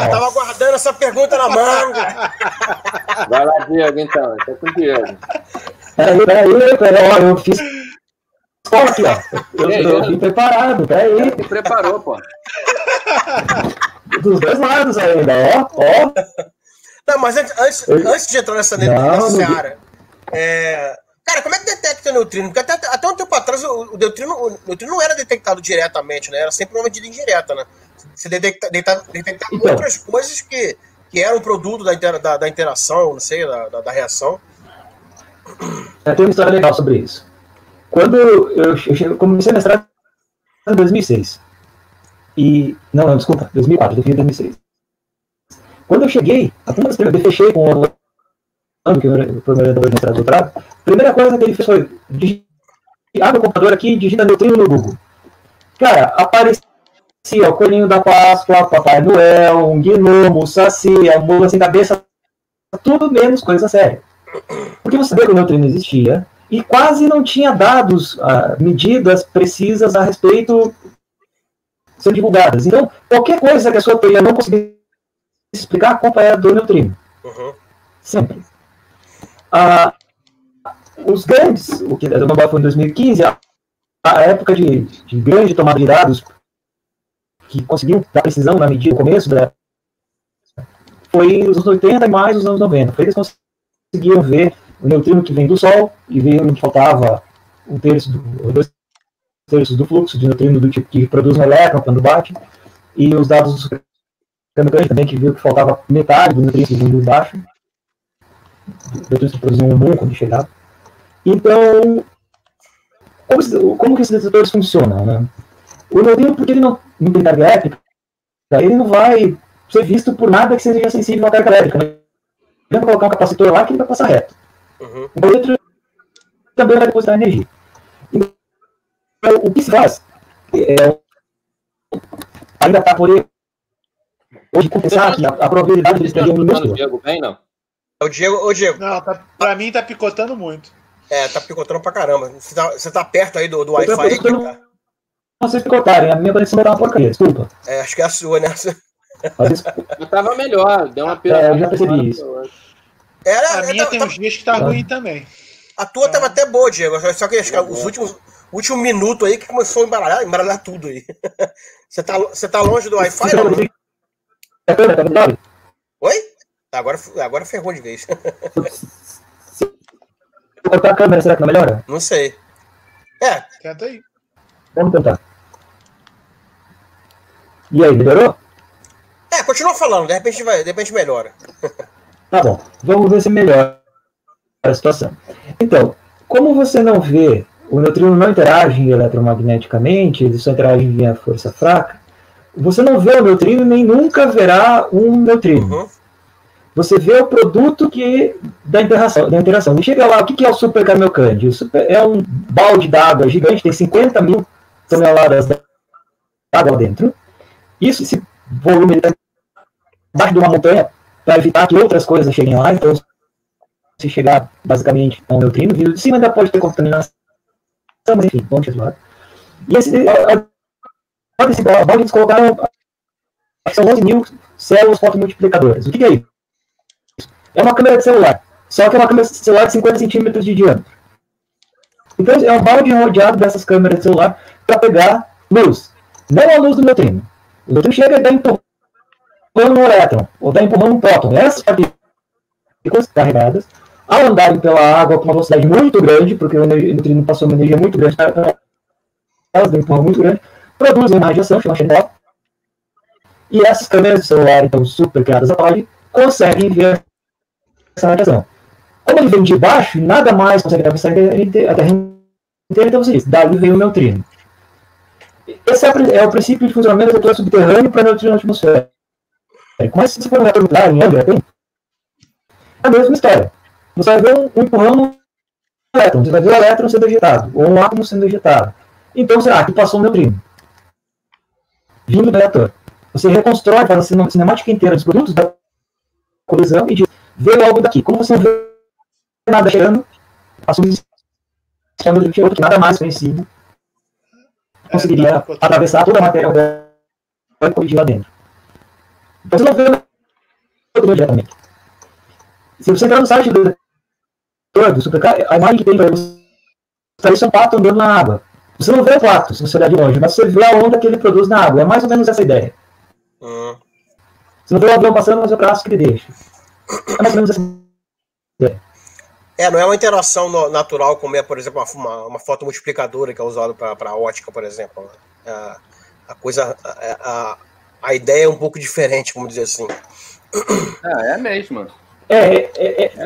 tava guardando essa pergunta na manga. Vai lá, Diego, então. Tá com o Diego. Peraí, eu fiz aqui, ó. Eu vim preparado, peraí. Se preparou, pô. Dos dois lados ainda, ó. Não, mas antes de entrar nessa seara, cara, como é que detecta o neutrino? Porque até um tempo atrás o neutrino não era detectado diretamente, né? Era sempre uma medida indireta, né? Você detectava então, outras coisas que eram produto da interação, não sei, da reação. Tem uma história legal sobre isso. Quando eu comecei a mestrado em 2006. Não, desculpa, 2004, eu fiz em 2006. Quando eu cheguei, eu fechei com o que foi o meu orientador de mestrado e doutorado, a primeira coisa que ele fez foi abre o computador aqui e digita neutrino no Google. Cara, apareceu o coelhinho da Páscoa, Papai Noel, um gnomo, um saci, a mula sem cabeça, tudo menos coisa séria. Porque você sabia que o neutrino existia e quase não tinha dados, medidas precisas a respeito sendo divulgadas. Então, qualquer coisa que a sua teoria não conseguisse explicar, a culpa é do neutrino. Sempre. Os grandes, o que a Nobel foi em 2015, a época de grande tomada de dados, que conseguiu dar precisão na medida, no começo, foi os anos 80 e mais os anos 90. Foi eles conseguiram ver o neutrino que vem do Sol e viram que faltava 2 terços do fluxo de neutrino do tipo que produz um elétron quando bate, e os dados do supermecânico também, que viu que faltava metade do neutrino que vinha de baixo, neutrinos que produziam um muon quando chegava. Então, como que esses detectores funcionam, né? O neutrino, porque ele não tem carga elétrica, ele não vai ser visto por nada que seja sensível à carga elétrica. Né? Ele vai colocar um capacitor lá que ele vai passar reto. O elétron também vai depositar energia. Então, o que se faz ainda está por hoje compensar que a probabilidade de eles terem um minúsculo. O Diego. Não, pra mim tá picotando muito. Tá picotando pra caramba. Você tá perto aí do Wi-Fi? Vocês picotarem, a minha conexão tá uma porcaria, desculpa. Acho que é a sua, né? Eu tava melhor, deu uma pena. Eu já percebi isso. A minha tem uns dias que tá ruim também. A tua tava até boa, Diego, só que acho que os últimos minutos aí que começou a embaralhar tudo aí. Você tá longe do Wi-Fi, não? Oi? Agora ferrou de vez. Se eu cortar a câmera, será que não melhora? Não sei. Tenta aí. Vamos tentar. E aí, melhorou? Continua falando, de repente melhora. Tá bom, vamos ver se melhora a situação. Então, como você não vê, o neutrino não interage eletromagneticamente, ele só interage via força fraca, você não vê o neutrino nem nunca verá um neutrino. Você vê o produto da interação. E chega lá, o que é o Super Cavalcante? O super é um balde d'água gigante, tem 50 mil toneladas d'água lá dentro. Esse volume está embaixo de uma montanha para evitar que outras coisas cheguem lá. Então, se chegar basicamente a um neutrino, vindo de cima ainda pode ter contaminação, mas enfim, vamos deixar de lado. E esse balde eles colocaram, acho que são 11 mil células fotomultiplicadoras. O que é isso? É uma câmera de celular, só que é uma câmera de celular de 50 centímetros de diâmetro. Então é um balde rodeado dessas câmeras de celular para pegar luz. Não a luz do neutrino. O neutrino chega e dá empurrando um elétron, ou dá empurrando um próton. Essas partículas carregadas, ao andarem pela água com uma velocidade muito grande, porque o neutrino passou uma energia muito grande, elas dão um empurrão muito grande, produzem uma radiação, chama Cherenkov, e essas câmeras de celular, então super criadas a partir, conseguem ver essa radiação. Como ele vem de baixo, nada mais consegue atravessar a Terra inteira, então você diz, dali vem o neutrino. Esse é o princípio de funcionamento do reator subterrâneo para neutrino na atmosfera. Mas se for um reator nuclear em Angra, é a mesma história. Você vai ver um empurrão no elétron, você vai ver o elétron sendo ejetado, ou um átomo sendo ejetado. Então, será que passou um neutrino vindo do reator? Você reconstrói, faz a cinemática inteira dos produtos da colisão e diz, veio algo daqui. Como você não vê nada chegando, assume que outro que nada mais conhecido conseguiria atravessar toda a matéria e colidir lá dentro. Então você não vê nada diretamente. Se você entrar no site do Supercar, a imagem que tem para você é um pato andando na água. Você não vê o pato, se você olhar de longe, mas você vê a onda que ele produz na água. É mais ou menos essa ideia. Você não vê o avião passando, mas é o braço que ele deixa. É mais ou menos essa ideia. Não é uma interação natural como é, por exemplo, uma fotomultiplicadora que é usada para ótica, por exemplo. A ideia é um pouco diferente, vamos dizer assim. É mesmo.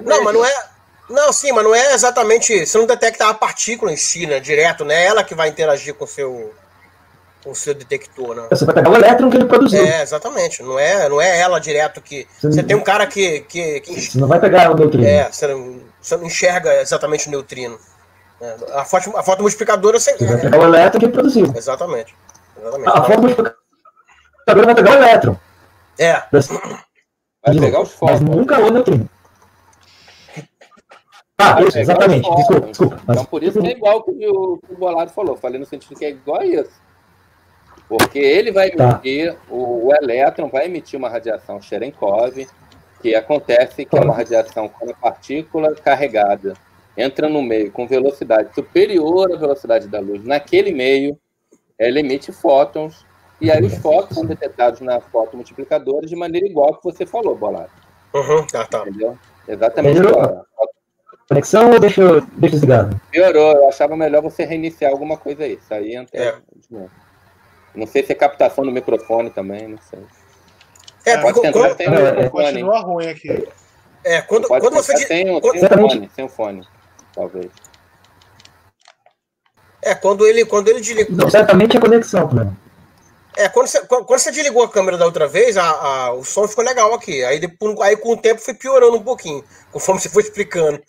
Não, mas não é. Não, sim, mas não é exatamente. Você não detecta a partícula em si, né? Direto, né? É ela que vai interagir com o seu detector, né? Você vai pegar o elétron que ele produziu. Exatamente. Não é ela direto que. Você tem um cara que você não vai pegar o neutrino. Você não enxerga exatamente o neutrino. A fotomultiplicadora você vai pegar o elétron que ele produziu. Exatamente. A fotomultiplicadora vai pegar o elétron. Vai pegar os fótons. Mas nunca o neutrino. Isso, exatamente. Desculpa. Então, por isso que é igual que o Bolado falou. Falei no sentido que é igual a isso. Porque ele vai emitir, o elétron vai emitir uma radiação Cherenkov, que acontece que é uma radiação quando a partícula carregada entra no meio com velocidade superior à velocidade da luz. Naquele meio, ela emite fótons, e aí os fótons são detectados na fotomultiplicadora de maneira igual que você falou, Bolado. Entendeu? Exatamente igual. Conexão ou deixa desligado? Piorou, eu achava melhor você reiniciar alguma coisa aí. Isso aí entra de novo. Não sei se é captação do microfone também, não sei. Pode tentar sem o fone. Continua ruim aqui. Quando você sem o fone, talvez. Quando ele desligou. Não, certamente é conexão, né? Quando você desligou a câmera da outra vez, o som ficou legal aqui. Aí com o tempo foi piorando um pouquinho, conforme você foi explicando.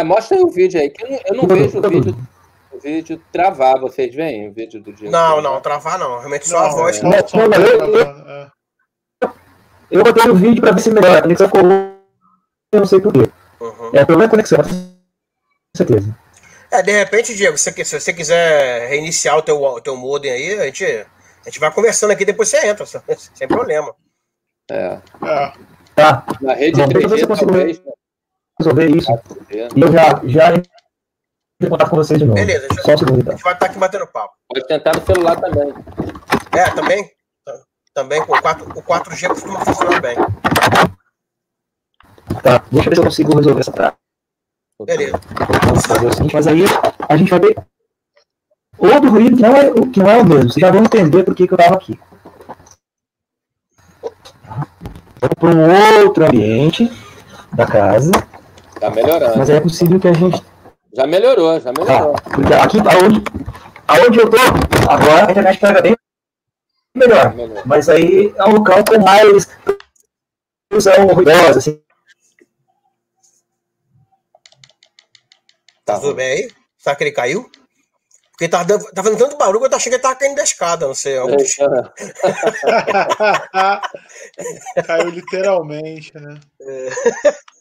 Mostra aí o vídeo aí, que eu não vejo o vídeo travar. Vocês veem o vídeo do dia? Não, travar não. Realmente só a voz. Eu botei o vídeo para ver se melhora. A conexão ficou ruim, eu não sei porquê. O problema é a conexão, com certeza. De repente, Diego, se você quiser reiniciar o teu modem aí, a gente vai conversando aqui, depois você entra, sem problema. Tá. Na rede 3G, talvez. Resolver isso. E eu já entro em contato com vocês de novo. Beleza, só um segundo, então. A gente vai estar aqui batendo papo. Pode tentar no celular também. Também. Também com o 4G costuma funcionar bem. Tá, deixa eu ver se eu consigo resolver essa parada. Beleza. Vamos fazer o seguinte, mas aí a gente vai ver outro ruído que não é o mesmo. Vocês já vão entender por que eu estava aqui. Vou para um outro ambiente da casa. Tá melhorando. Mas é possível que a gente... Já melhorou. Porque aqui, aonde eu tô, agora a internet pega bem melhor. Mas aí é um local com mais ilusão ruidosa, assim. Tá tudo bem aí? Será que ele caiu? Porque tá fazendo tanto barulho que eu achei que ele tava caindo da escada, não sei. Caiu literalmente, né?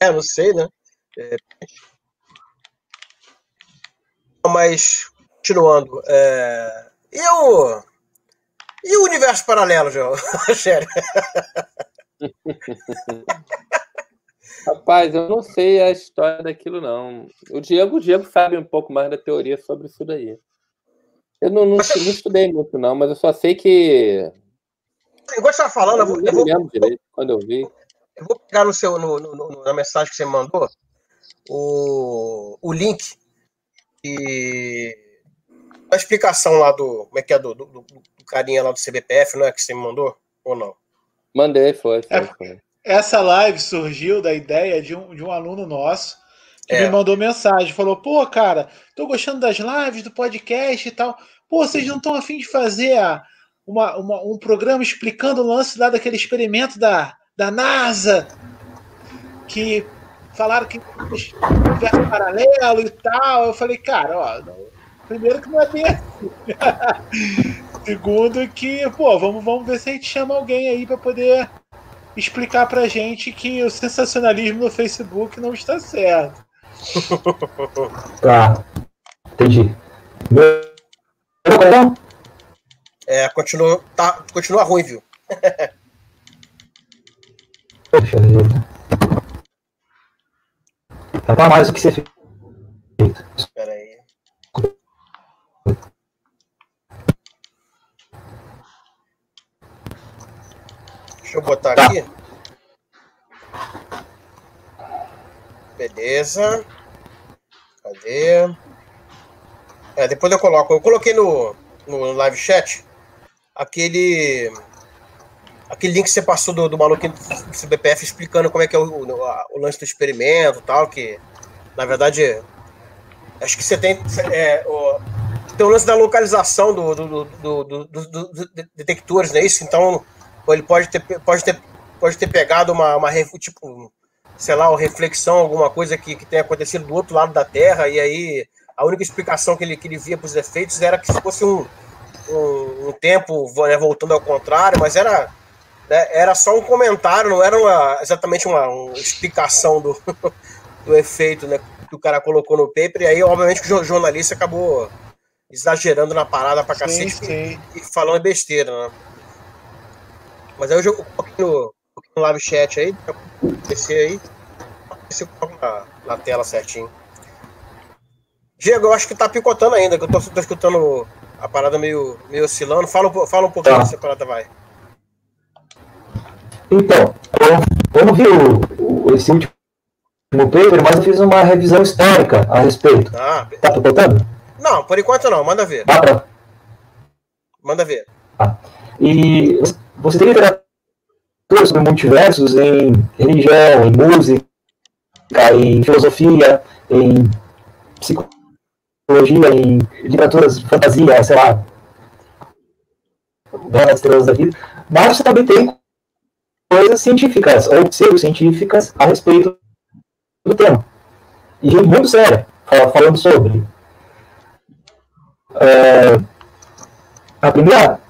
Não sei, né? Mas, continuando. E o universo paralelo, João? Sério. Rapaz, eu não sei a história daquilo, não. O Diego sabe um pouco mais da teoria sobre isso daí. Eu não estudei muito, não, mas eu só sei que... Enquanto você tá falando, eu não lembro direito quando eu vi. Eu vou pegar na mensagem que você mandou o link e a explicação lá do carinha lá do CBPF, não é que você me mandou? Ou não? Mandei, foi. Essa live surgiu da ideia de um aluno nosso que me mandou mensagem, falou, pô, cara, tô gostando das lives, do podcast e tal, pô, vocês não estão a fim de fazer um programa explicando o lance lá daquele experimento da NASA, que falaram que universo paralelo e tal. Eu falei, cara, primeiro que não é bem assim. Segundo que, pô, vamos ver se a gente chama alguém aí para poder explicar pra gente que o sensacionalismo no Facebook não está certo. Tá, entendi. Continua ruim, viu? Poxa vida. Tá mais o que você fez. Espera aí. Deixa eu botar aqui. Beleza. Cadê? Depois eu coloco. Eu coloquei no live chat aquele link que você passou do maluquinho do CBPF explicando como é que é o lance do experimento e tal, que na verdade acho que você tem o lance da localização dos detectores, não é isso? Então ele pode ter pegado uma tipo, sei lá, uma reflexão, alguma coisa que tenha acontecido do outro lado da Terra, e aí a única explicação que ele via para os efeitos era que se fosse um tempo, né, voltando ao contrário, mas era só um comentário, não era exatamente uma explicação do, do efeito, né, que o cara colocou no paper, e aí, obviamente, que o jornalista acabou exagerando na parada pra cacete e falando besteira, né? Mas aí eu jogo um pouquinho no live chat aí, descer na tela certinho. Diego, eu acho que tá picotando ainda, que eu tô escutando a parada meio oscilando. Fala um pouquinho se a parada vai. Então, eu não vi esse último paper, mas eu fiz uma revisão histórica a respeito. Tá picotando? Não, por enquanto não, manda ver. Manda ver. E você tem literatura sobre multiversos em religião, em música, em filosofia, em psicologia, em literaturas de fantasia, sei lá, das estrelas da vida, mas você também tem coisas científicas ou pseudocientíficas a respeito do tema. E gente muito séria falando sobre. A primeira,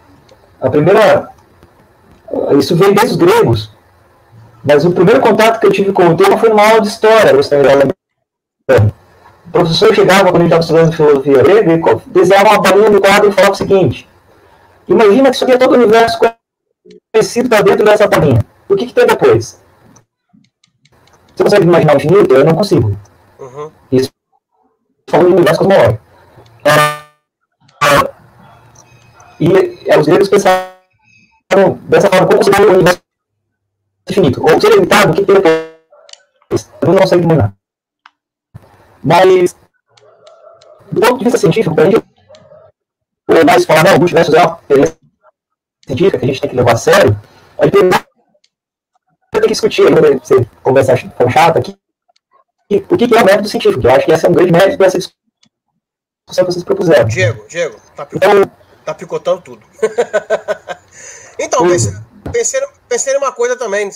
isso veio desde os gregos, mas o primeiro contato que eu tive com o tema foi numa aula de história. O professor chegava, quando a gente estava estudando filosofia grega, e desenhava uma bolinha no quadro e falava o seguinte: imagina que isso aqui é todo o universo conhecido está dentro dessa bolinha. O que tem depois? Você consegue imaginar o infinito? Eu não consigo. Isso falando de universo cosmológico. E os gregos pensaram dessa forma: como conseguir o universo infinito? Ou se ele é limitado, o que tem depois? Eu não consigo imaginar. Mas, do ponto de vista científico, para a gente mais falar, não, o multiverso é uma experiência científica que a gente tem que levar a sério, a gente tem que discutir, você conversar com chata aqui, o que é o método científico. Eu acho que esse é um grande mérito dessa discussão que vocês propuseram. Diego, tá picotando tudo. Então, pensei numa coisa também.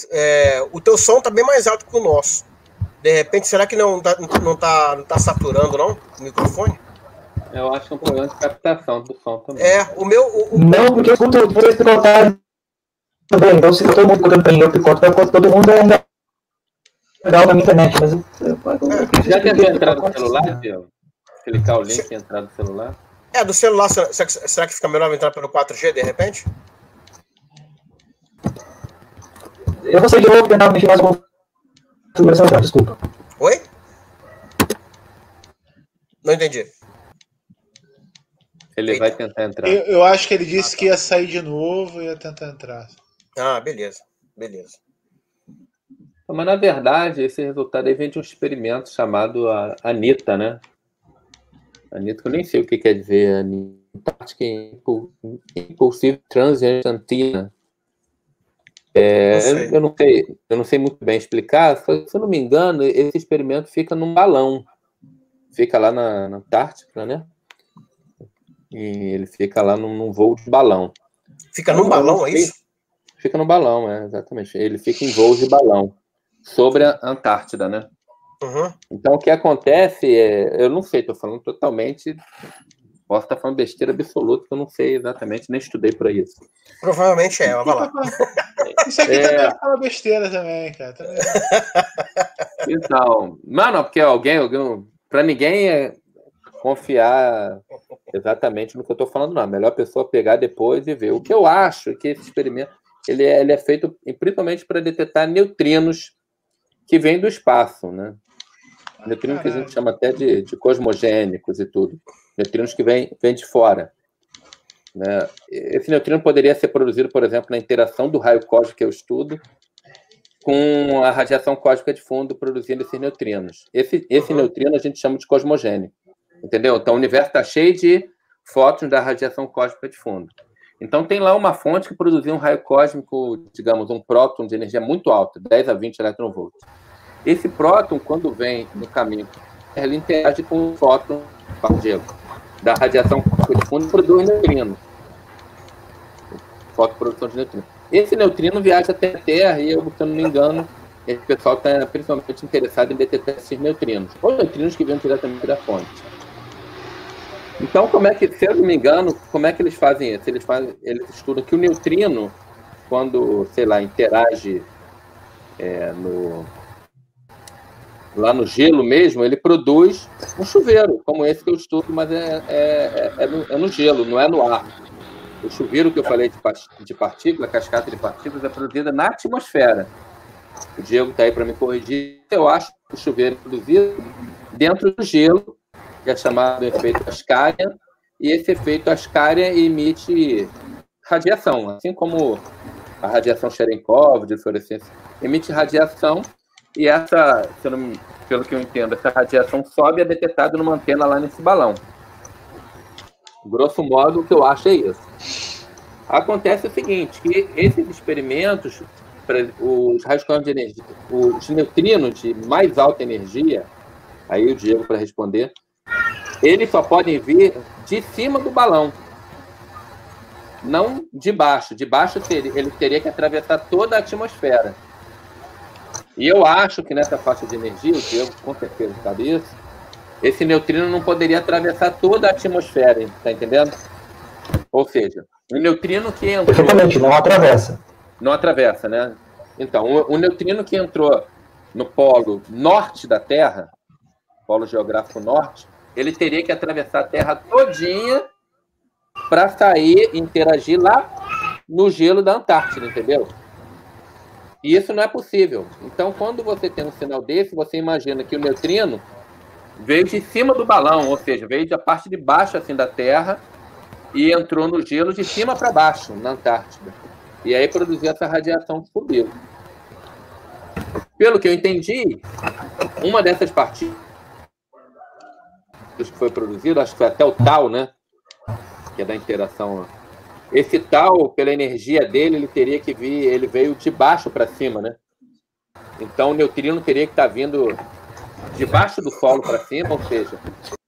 O teu som tá bem mais alto que o nosso. De repente, será que não tá saturando, não? O microfone? Eu acho que é um problema de captação do som também. Não, porque eu escuto vocês picotarem também. Então, se todo mundo picotando bem, eu picoto, todo mundo é legal na minha internet. Mas já tentou entrar no celular, Diego? Clicar o link e entrar no celular? Do celular, será que fica melhor entrar pelo 4G, de repente? Eu vou sair de novo e tentar mexer mais com desculpa. Oi? Não entendi. Ele vai tentar entrar. Eu acho que ele disse que ia sair de novo e ia tentar entrar. Beleza. Mas, na verdade, esse resultado aí vem de um experimento chamado Anita, né? Anita, eu nem sei o que quer dizer Anita. Acho que é Impulsive Transient Antenna. Eu não sei muito bem explicar. Se eu não me engano, esse experimento fica num balão. Fica lá na Antártica, né? E ele fica lá num voo de balão. Fica num balão, é isso? Fica no balão, exatamente. Ele fica em voo de balão sobre a Antártida, né? Então, o que acontece eu não sei, estou falando totalmente... Posso estar falando besteira absoluta, que eu não sei exatamente, nem estudei para isso. Provavelmente vai lá. Isso aqui também fala besteira também, cara. Então, não, porque alguém para ninguém confiar exatamente no que eu estou falando, não. A melhor pessoa pegar depois e ver. O que eu acho é que esse experimento ele é feito principalmente para detectar neutrinos que vêm do espaço, né? Neutrinos que a gente chama até de cosmogênicos e tudo. Neutrinos que vêm de fora. Né? Esse neutrino poderia ser produzido, por exemplo, na interação do raio cósmico que eu estudo com a radiação cósmica de fundo produzindo esses neutrinos. Esse neutrino a gente chama de cosmogênico. Entendeu? Então, o universo está cheio de fótons da radiação cósmica de fundo. Então, tem lá uma fonte que produziu um raio cósmico, digamos, um próton de energia muito alta, 10 a 20 eletronvolts. Esse próton, quando vem no caminho, ele interage com o fóton da radiação cósmica de fundo e produz neutrino. Fotoprodução de neutrino. Esse neutrino viaja até a Terra e, se eu não me engano, esse pessoal está principalmente interessado em detectar esses neutrinos. Ou neutrinos que vêm diretamente da fonte. Então, se eu não me engano, como é que eles fazem isso? Eles estudam que o neutrino, quando, sei lá, interage lá no gelo mesmo, ele produz um chuveiro, como esse que eu estudo, mas é no gelo, não é no ar. O chuveiro que eu falei de partícula, cascata de partículas, é produzida na atmosfera. O Diego está aí para me corrigir. Eu acho que o chuveiro é produzido dentro do gelo, que é chamado efeito Ascaria, e esse efeito Ascaria emite radiação, assim como a radiação Cherenkov, de fluorescência, emite radiação, e pelo que eu entendo, essa radiação sobe e é detectada numa antena lá nesse balão. Grosso modo, o que eu acho é isso. Acontece o seguinte, que esses experimentos, os raios de energia, os neutrinos de mais alta energia, aí o Diego para responder, eles só podem vir de cima do balão, não de baixo. De baixo ele teria que atravessar toda a atmosfera. E eu acho que nessa faixa de energia, o Diego com certeza sabe isso, esse neutrino não poderia atravessar toda a atmosfera, tá entendendo? Ou seja, o neutrino que entrou... Perfeitamente, não atravessa. Não atravessa, né? Então, o neutrino que entrou no polo norte da Terra, polo geográfico norte, ele teria que atravessar a Terra todinha para sair e interagir lá no gelo da Antártida, entendeu? E isso não é possível. Então, quando você tem um sinal desse, você imagina que o neutrino veio de cima do balão, ou seja, veio da parte de baixo assim da Terra e entrou no gelo de cima para baixo, na Antártida. E aí produziu essa radiação que subiu. Pelo que eu entendi, uma dessas partículas que foi produzida, acho que foi até o tau, né? Que é da interação. Esse tau, pela energia dele, ele teria que vir, ele veio de baixo para cima, né? Então o neutrino teria que estar vindo de baixo do solo para cima, ou seja,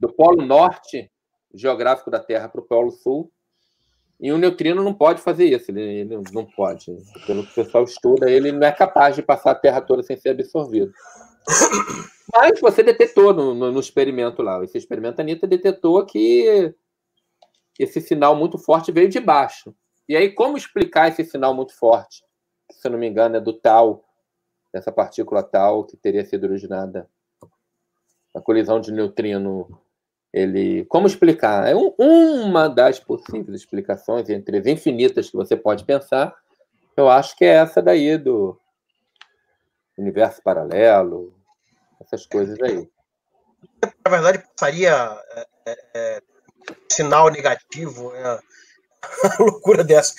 do polo norte geográfico da Terra para o polo sul. E o neutrino não pode fazer isso, ele não pode. Pelo que o pessoal estuda, ele não é capaz de passar a Terra toda sem ser absorvido. Mas você detectou no experimento lá. Esse experimento, a Anitta detectou que esse sinal muito forte veio de baixo. E aí, como explicar esse sinal muito forte? Que, se eu não me engano, é do tau, dessa partícula tau que teria sido originada na colisão de neutrino. Como explicar? É uma das possíveis explicações, entre as infinitas que você pode pensar. Eu acho que é essa daí do universo paralelo, essas coisas aí. Na verdade, passaria sinal negativo, uma loucura dessa.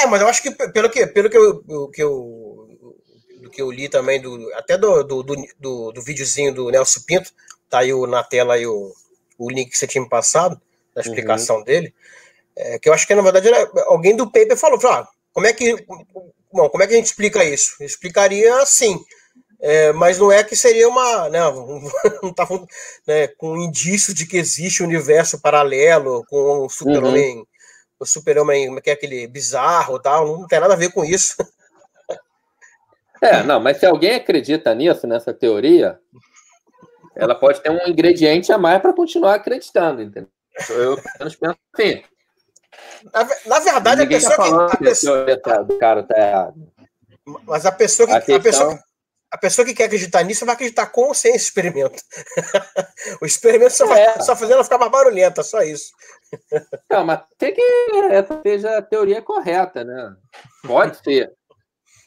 Mas eu acho que pelo que eu li também, até do videozinho do Nelson Pinto, tá aí na tela aí o link que você tinha me passado, da explicação dele, que eu acho que na verdade alguém do paper falou, como é que a gente explica isso? Eu explicaria assim, mas não é que seria não tá com um indício de que existe um universo paralelo com o super-homem, como é que é aquele bizarro, tal, não tem nada a ver com isso. Não, mas se alguém acredita nisso, nessa teoria, ela pode ter um ingrediente a mais para continuar acreditando, entendeu? Eu penso assim. Na verdade, ninguém tá falando que a teoria do cara tá errado. Mas a pessoa que quer acreditar nisso vai acreditar com ou sem esse experimento. O experimento só fazendo ela ficar mais barulhenta, só isso. Não, mas tem que essa seja a teoria correta, né? Pode ser.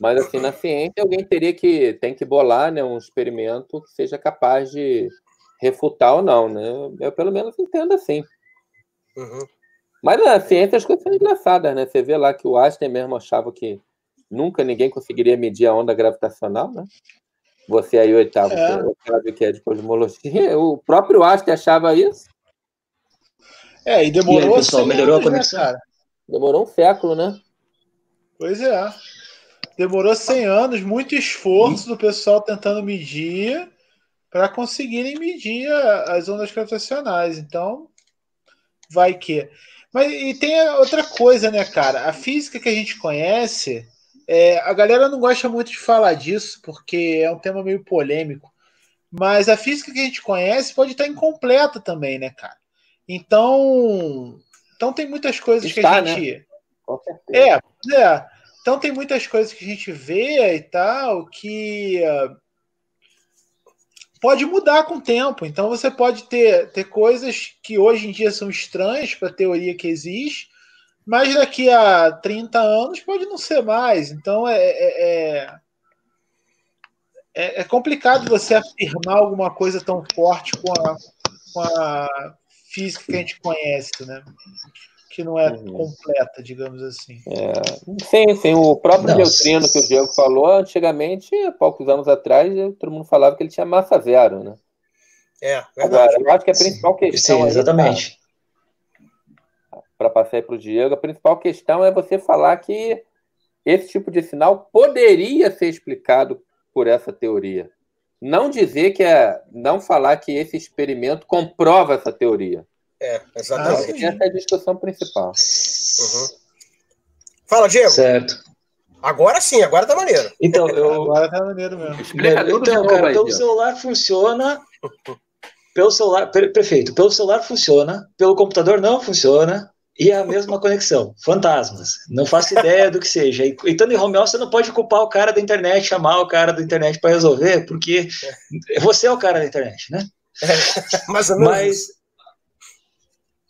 Mas, assim, na ciência, alguém tem que bolar, né, um experimento que seja capaz de refutar ou não, né? Eu, pelo menos, entendo assim. Mas na ciência as coisas são engraçadas, né? Você vê lá que o Einstein mesmo achava que nunca ninguém conseguiria medir a onda gravitacional, né? Você aí, oitavo, que é de cosmologia, o próprio Einstein achava isso. E demorou. E aí, pessoal, melhorou a conexão? Cara? Demorou um século, né? Pois é. Demorou 100 anos, muito esforço do pessoal tentando medir para conseguirem medir as ondas gravitacionais. Então, vai que. Mas e tem outra coisa, né, cara? A física que a gente conhece, a galera não gosta muito de falar disso, porque é um tema meio polêmico. Mas a física que a gente conhece pode estar incompleta também, né, cara? Então tem muitas coisas que a gente... Né? Com certeza. Então tem muitas coisas que a gente vê e tal que pode mudar com o tempo. Então você pode ter coisas que hoje em dia são estranhas para a teoria que existe, mas daqui a 30 anos pode não ser mais. Então é complicado você afirmar alguma coisa tão forte com a física que a gente conhece, né? Que não é completa, digamos assim. Sim. O próprio neutrino que o Diego falou, antigamente, há poucos anos atrás, todo mundo falava que ele tinha massa zero, né? Verdade. Agora, eu acho que a principal questão... Sim, exatamente. Para passar aí para o Diego, a principal questão é você falar que esse tipo de sinal poderia ser explicado por essa teoria. Não dizer não falar que esse experimento comprova essa teoria. Exatamente. Essa é a discussão principal. Fala, Diego. Certo. Agora sim, agora tá maneiro. Então, Agora tá maneiro mesmo. Explica tudo de novo, cara, aí, pelo Diego. celular funciona. Pelo celular, perfeito. Pelo celular funciona, pelo computador não funciona. E é a mesma conexão. Fantasmas. Não faço ideia do que seja. E estando em home office, você não pode culpar o cara da internet, chamar o cara da internet para resolver, porque você é o cara da internet, né? Mais ou menos isso.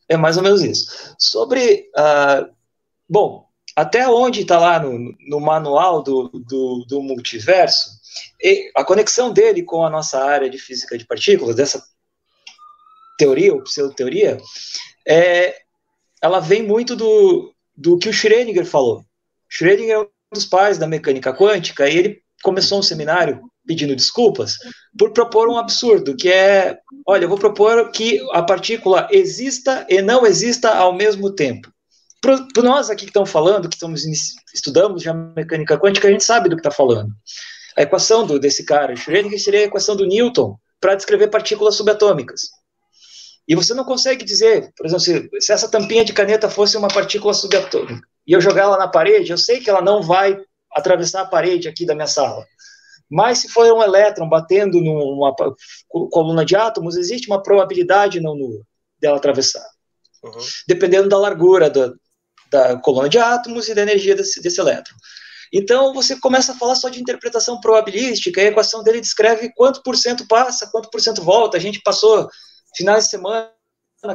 É mais ou menos isso. Sobre... bom, até onde está lá no manual do multiverso, a conexão dele com a nossa área de física de partículas, dessa teoria ou pseudo-teoria, ela vem muito do que o Schrödinger falou. Schrödinger é um dos pais da mecânica quântica e ele começou um seminário pedindo desculpas por propor um absurdo, que é, olha, eu vou propor que a partícula exista e não exista ao mesmo tempo. Para nós aqui que estamos falando, que estudamos já mecânica quântica, a gente sabe do que está falando. A equação desse cara, Schrödinger, seria a equação do Newton para descrever partículas subatômicas. E você não consegue dizer, por exemplo, se essa tampinha de caneta fosse uma partícula subatômica e eu jogar ela na parede, eu sei que ela não vai atravessar a parede aqui da minha sala. Mas se for um elétron batendo numa coluna de átomos, existe uma probabilidade não nula dela atravessar. Dependendo da largura da coluna de átomos e da energia desse elétron. Então, você começa a falar só de interpretação probabilística, e a equação dele descreve quanto por cento passa, quanto por cento volta. A gente passou finais de semana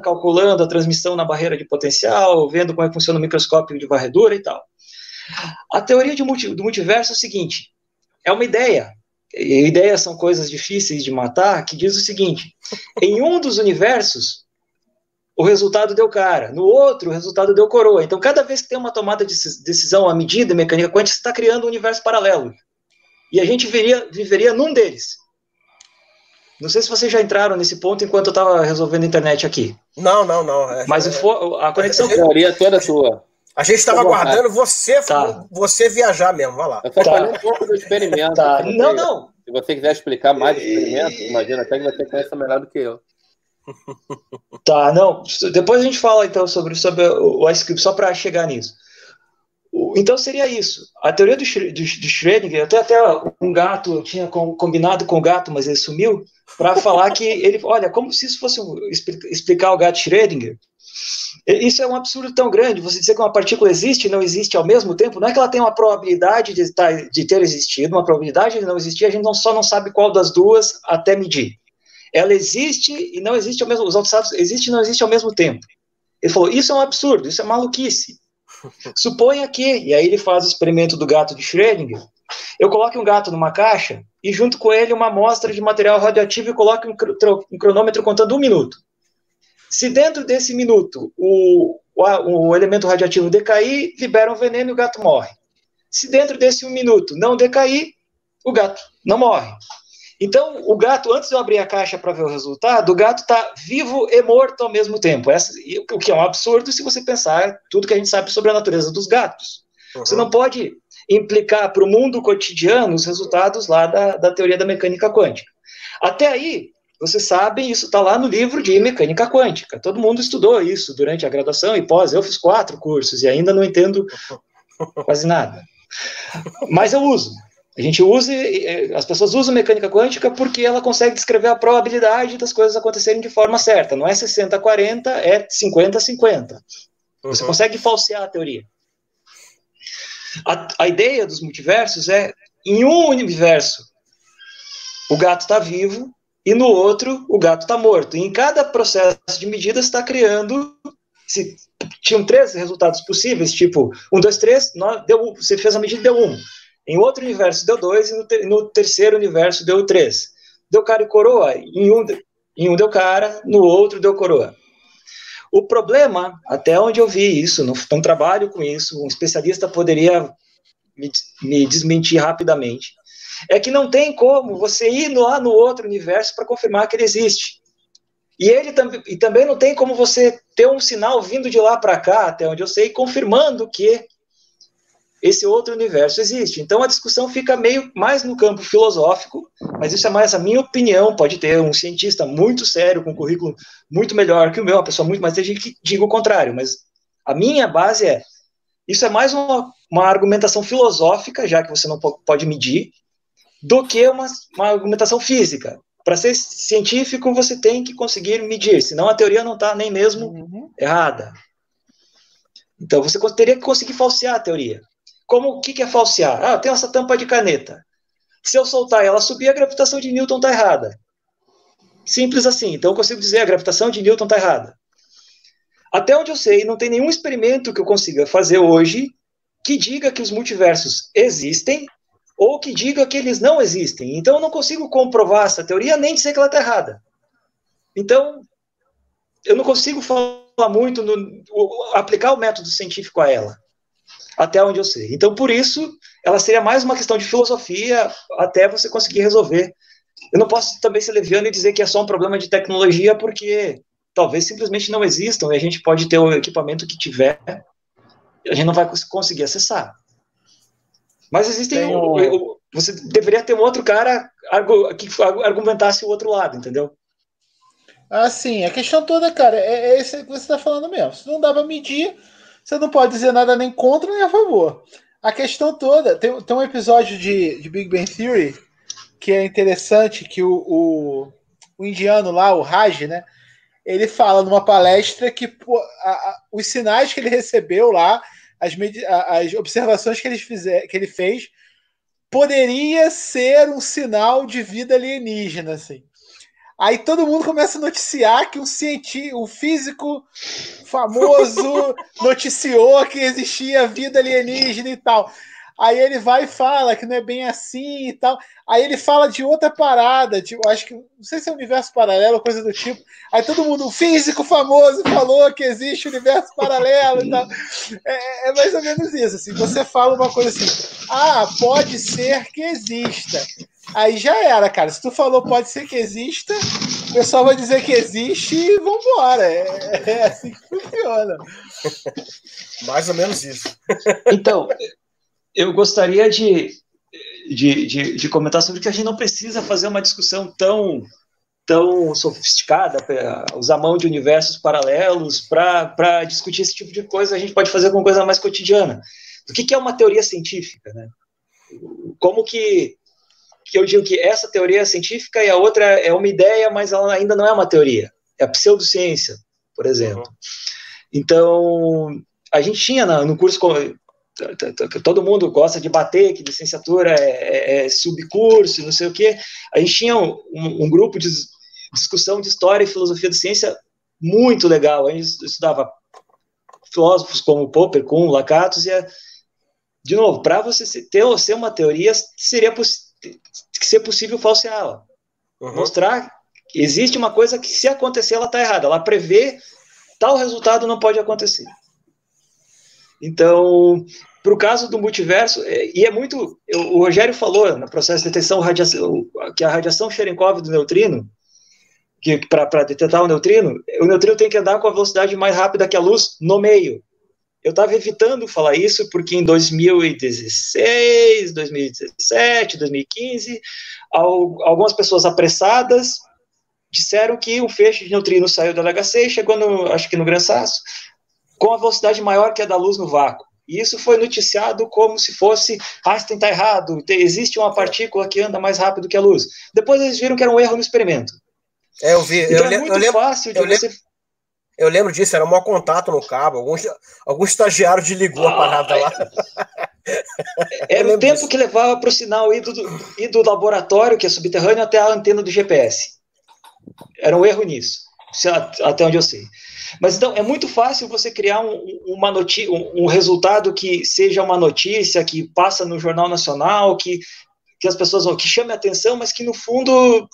calculando a transmissão na barreira de potencial, vendo como é que funciona o microscópio de varredura e tal. A teoria do multiverso é o seguinte, é uma ideia, e ideias são coisas difíceis de matar, que diz o seguinte, em um dos universos, o resultado deu cara, no outro, o resultado deu coroa. Então, cada vez que tem uma tomada de decisão à medida em mecânica quântica, você está criando um universo paralelo. E a gente viveria num deles. Não sei se vocês já entraram nesse ponto enquanto eu estava resolvendo a internet aqui. Não. Mas a conexão... A teoria toda sua. A gente estava aguardando você viajar mesmo, vai lá. Eu só falei um pouco do experimento. Não. Se você quiser explicar mais do experimento, imagina até que você conhece melhor do que eu. Depois a gente fala então sobre o Ice Cube, só para chegar nisso. Então seria isso. A teoria do Schrödinger, até um gato, eu tinha combinado com o gato, mas ele sumiu, para falar que ele, olha, como se isso fosse explicar o gato Schrödinger. Isso é um absurdo tão grande, você dizer que uma partícula existe e não existe ao mesmo tempo, não é que ela tem uma probabilidade de ter existido, uma probabilidade de não existir, a gente só não sabe qual das duas até medir. Ela existe e não existe ao mesmo tempo. Os resultados existem e não existem ao mesmo tempo. Ele falou, isso é um absurdo, isso é maluquice. Suponha que, e aí ele faz o experimento do gato de Schrödinger, eu coloque um gato numa caixa e junto com ele uma amostra de material radioativo e coloque um cronômetro contando 1 minuto. Se dentro desse minuto o elemento radioativo decair, libera um veneno e o gato morre. Se dentro desse 1 minuto não decair, o gato não morre. Então, o gato, antes de eu abrir a caixa para ver o resultado, o gato está vivo e morto ao mesmo tempo. O que é um absurdo se você pensar tudo que a gente sabe sobre a natureza dos gatos. Você não pode implicar para o mundo cotidiano os resultados lá da teoria da mecânica quântica. Até aí, vocês sabem, isso está lá no livro de mecânica quântica. Todo mundo estudou isso durante a graduação e pós. Eu fiz 4 cursos e ainda não entendo quase nada. Mas eu uso. As pessoas usam mecânica quântica porque ela consegue descrever a probabilidade das coisas acontecerem de forma certa. Não é 60-40, é 50-50. Você consegue falsear a teoria. A ideia dos multiversos é, em um universo, o gato está vivo, e no outro, o gato está morto. E em cada processo de medida, você está criando... Se tinham 3 resultados possíveis, tipo 1, 2, 3, você fez a medida e deu 1. Em outro universo deu 2, e no terceiro universo deu 3. Deu cara e coroa. Em um deu cara, no outro deu coroa. O problema, até onde eu vi isso, não trabalho com isso, um especialista poderia me desmentir rapidamente, é que não tem como você ir lá no outro universo para confirmar que ele existe. E também não tem como você ter um sinal vindo de lá para cá, até onde eu sei, confirmando que esse outro universo existe. Então a discussão fica meio mais no campo filosófico, mas isso é mais a minha opinião. Pode ter um cientista muito sério, com um currículo muito melhor que o meu, uma pessoa muito mais inteligente que diga o contrário, mas a minha base isso é mais uma argumentação filosófica, já que você não pode medir, do que uma argumentação física. Para ser científico, você tem que conseguir medir, senão a teoria não está nem mesmo errada. Então, você teria que conseguir falsear a teoria. O que é falsear? Eu tenho essa tampa de caneta. Se eu soltar e ela subir, a gravitação de Newton está errada. Simples assim. Então, eu consigo dizer a gravitação de Newton está errada. Até onde eu sei, não tem nenhum experimento que eu consiga fazer hoje que diga que os multiversos existem ou que diga que eles não existem. Então, eu não consigo comprovar essa teoria nem dizer que ela está errada. Então, eu não consigo falar muito, aplicar o método científico a ela, até onde eu sei. Então, por isso, ela seria mais uma questão de filosofia até você conseguir resolver. Eu não posso também ser leviano e dizer que é só um problema de tecnologia, porque talvez simplesmente não existam, e a gente pode ter o equipamento que tiver, a gente não vai conseguir acessar. Mas existem... Você deveria ter um outro cara que argumentasse o outro lado, entendeu? Sim, a questão toda, cara, é isso que você está falando mesmo. Se não dá para medir, você não pode dizer nada nem contra nem a favor. A questão toda, tem um episódio de Big Bang Theory que é interessante, que o indiano lá, o Raj, né, ele fala numa palestra que os sinais que ele recebeu lá, as observações que ele fez, poderia ser um sinal de vida alienígena, assim. Aí todo mundo começa a noticiar que um físico famoso noticiou que existia vida alienígena e tal. Aí ele vai e fala que não é bem assim e tal. Aí ele fala de outra parada, tipo, acho que, não sei se é universo paralelo ou coisa do tipo. Aí todo mundo, um físico famoso falou que existe universo paralelo e tal. É mais ou menos isso, assim. Você fala uma coisa assim, pode ser que exista. Aí já era, cara. Se tu falou pode ser que exista, o pessoal vai dizer que existe e vambora. É assim que funciona. Mais ou menos isso. Então, eu gostaria de comentar sobre que a gente não precisa fazer uma discussão tão sofisticada, usar mão de universos paralelos para discutir esse tipo de coisa. A gente pode fazer com coisa mais cotidiana. O que é uma teoria científica, né? Como que eu digo que essa teoria é científica e a outra é uma ideia, mas ela ainda não é uma teoria. É a pseudociência, por exemplo. Então, a gente tinha no curso... Todo mundo gosta de bater que licenciatura é subcurso, não sei o quê. A gente tinha um grupo de discussão de história e filosofia da ciência muito legal. A gente estudava filósofos como Popper, Kuhn, Lakatos, de novo, para você ser uma teoria, teria que ser possível falseá-la. Mostrar que existe uma coisa que, se acontecer, ela está errada. Ela prevê tal resultado não pode acontecer. Então, para o caso do multiverso, e é muito... O Rogério falou no processo de detecção que a radiação Cherenkov do neutrino, que para detectar o neutrino tem que andar com a velocidade mais rápida que a luz no meio. Eu estava evitando falar isso porque em 2016, 2017, 2015, algumas pessoas apressadas disseram que o feixe de neutrino saiu da LHC e chegou, acho que no Gran Sasso, com a velocidade maior que a da luz no vácuo. E isso foi noticiado como se fosse, Einstein está errado, existe uma partícula que anda mais rápido que a luz. Depois eles viram que era um erro no experimento. Eu vi. Então é muito fácil de você... Eu lembro disso, era um mau contato no cabo. Algum estagiário desligou a parada lá. Era o tempo que levava para o sinal ir do laboratório, que é subterrâneo, até a antena do GPS. Era um erro nisso, até onde eu sei. Mas então, é muito fácil você criar um resultado que seja uma notícia, que passa no Jornal Nacional, que as pessoas que chame a atenção, mas que no fundo...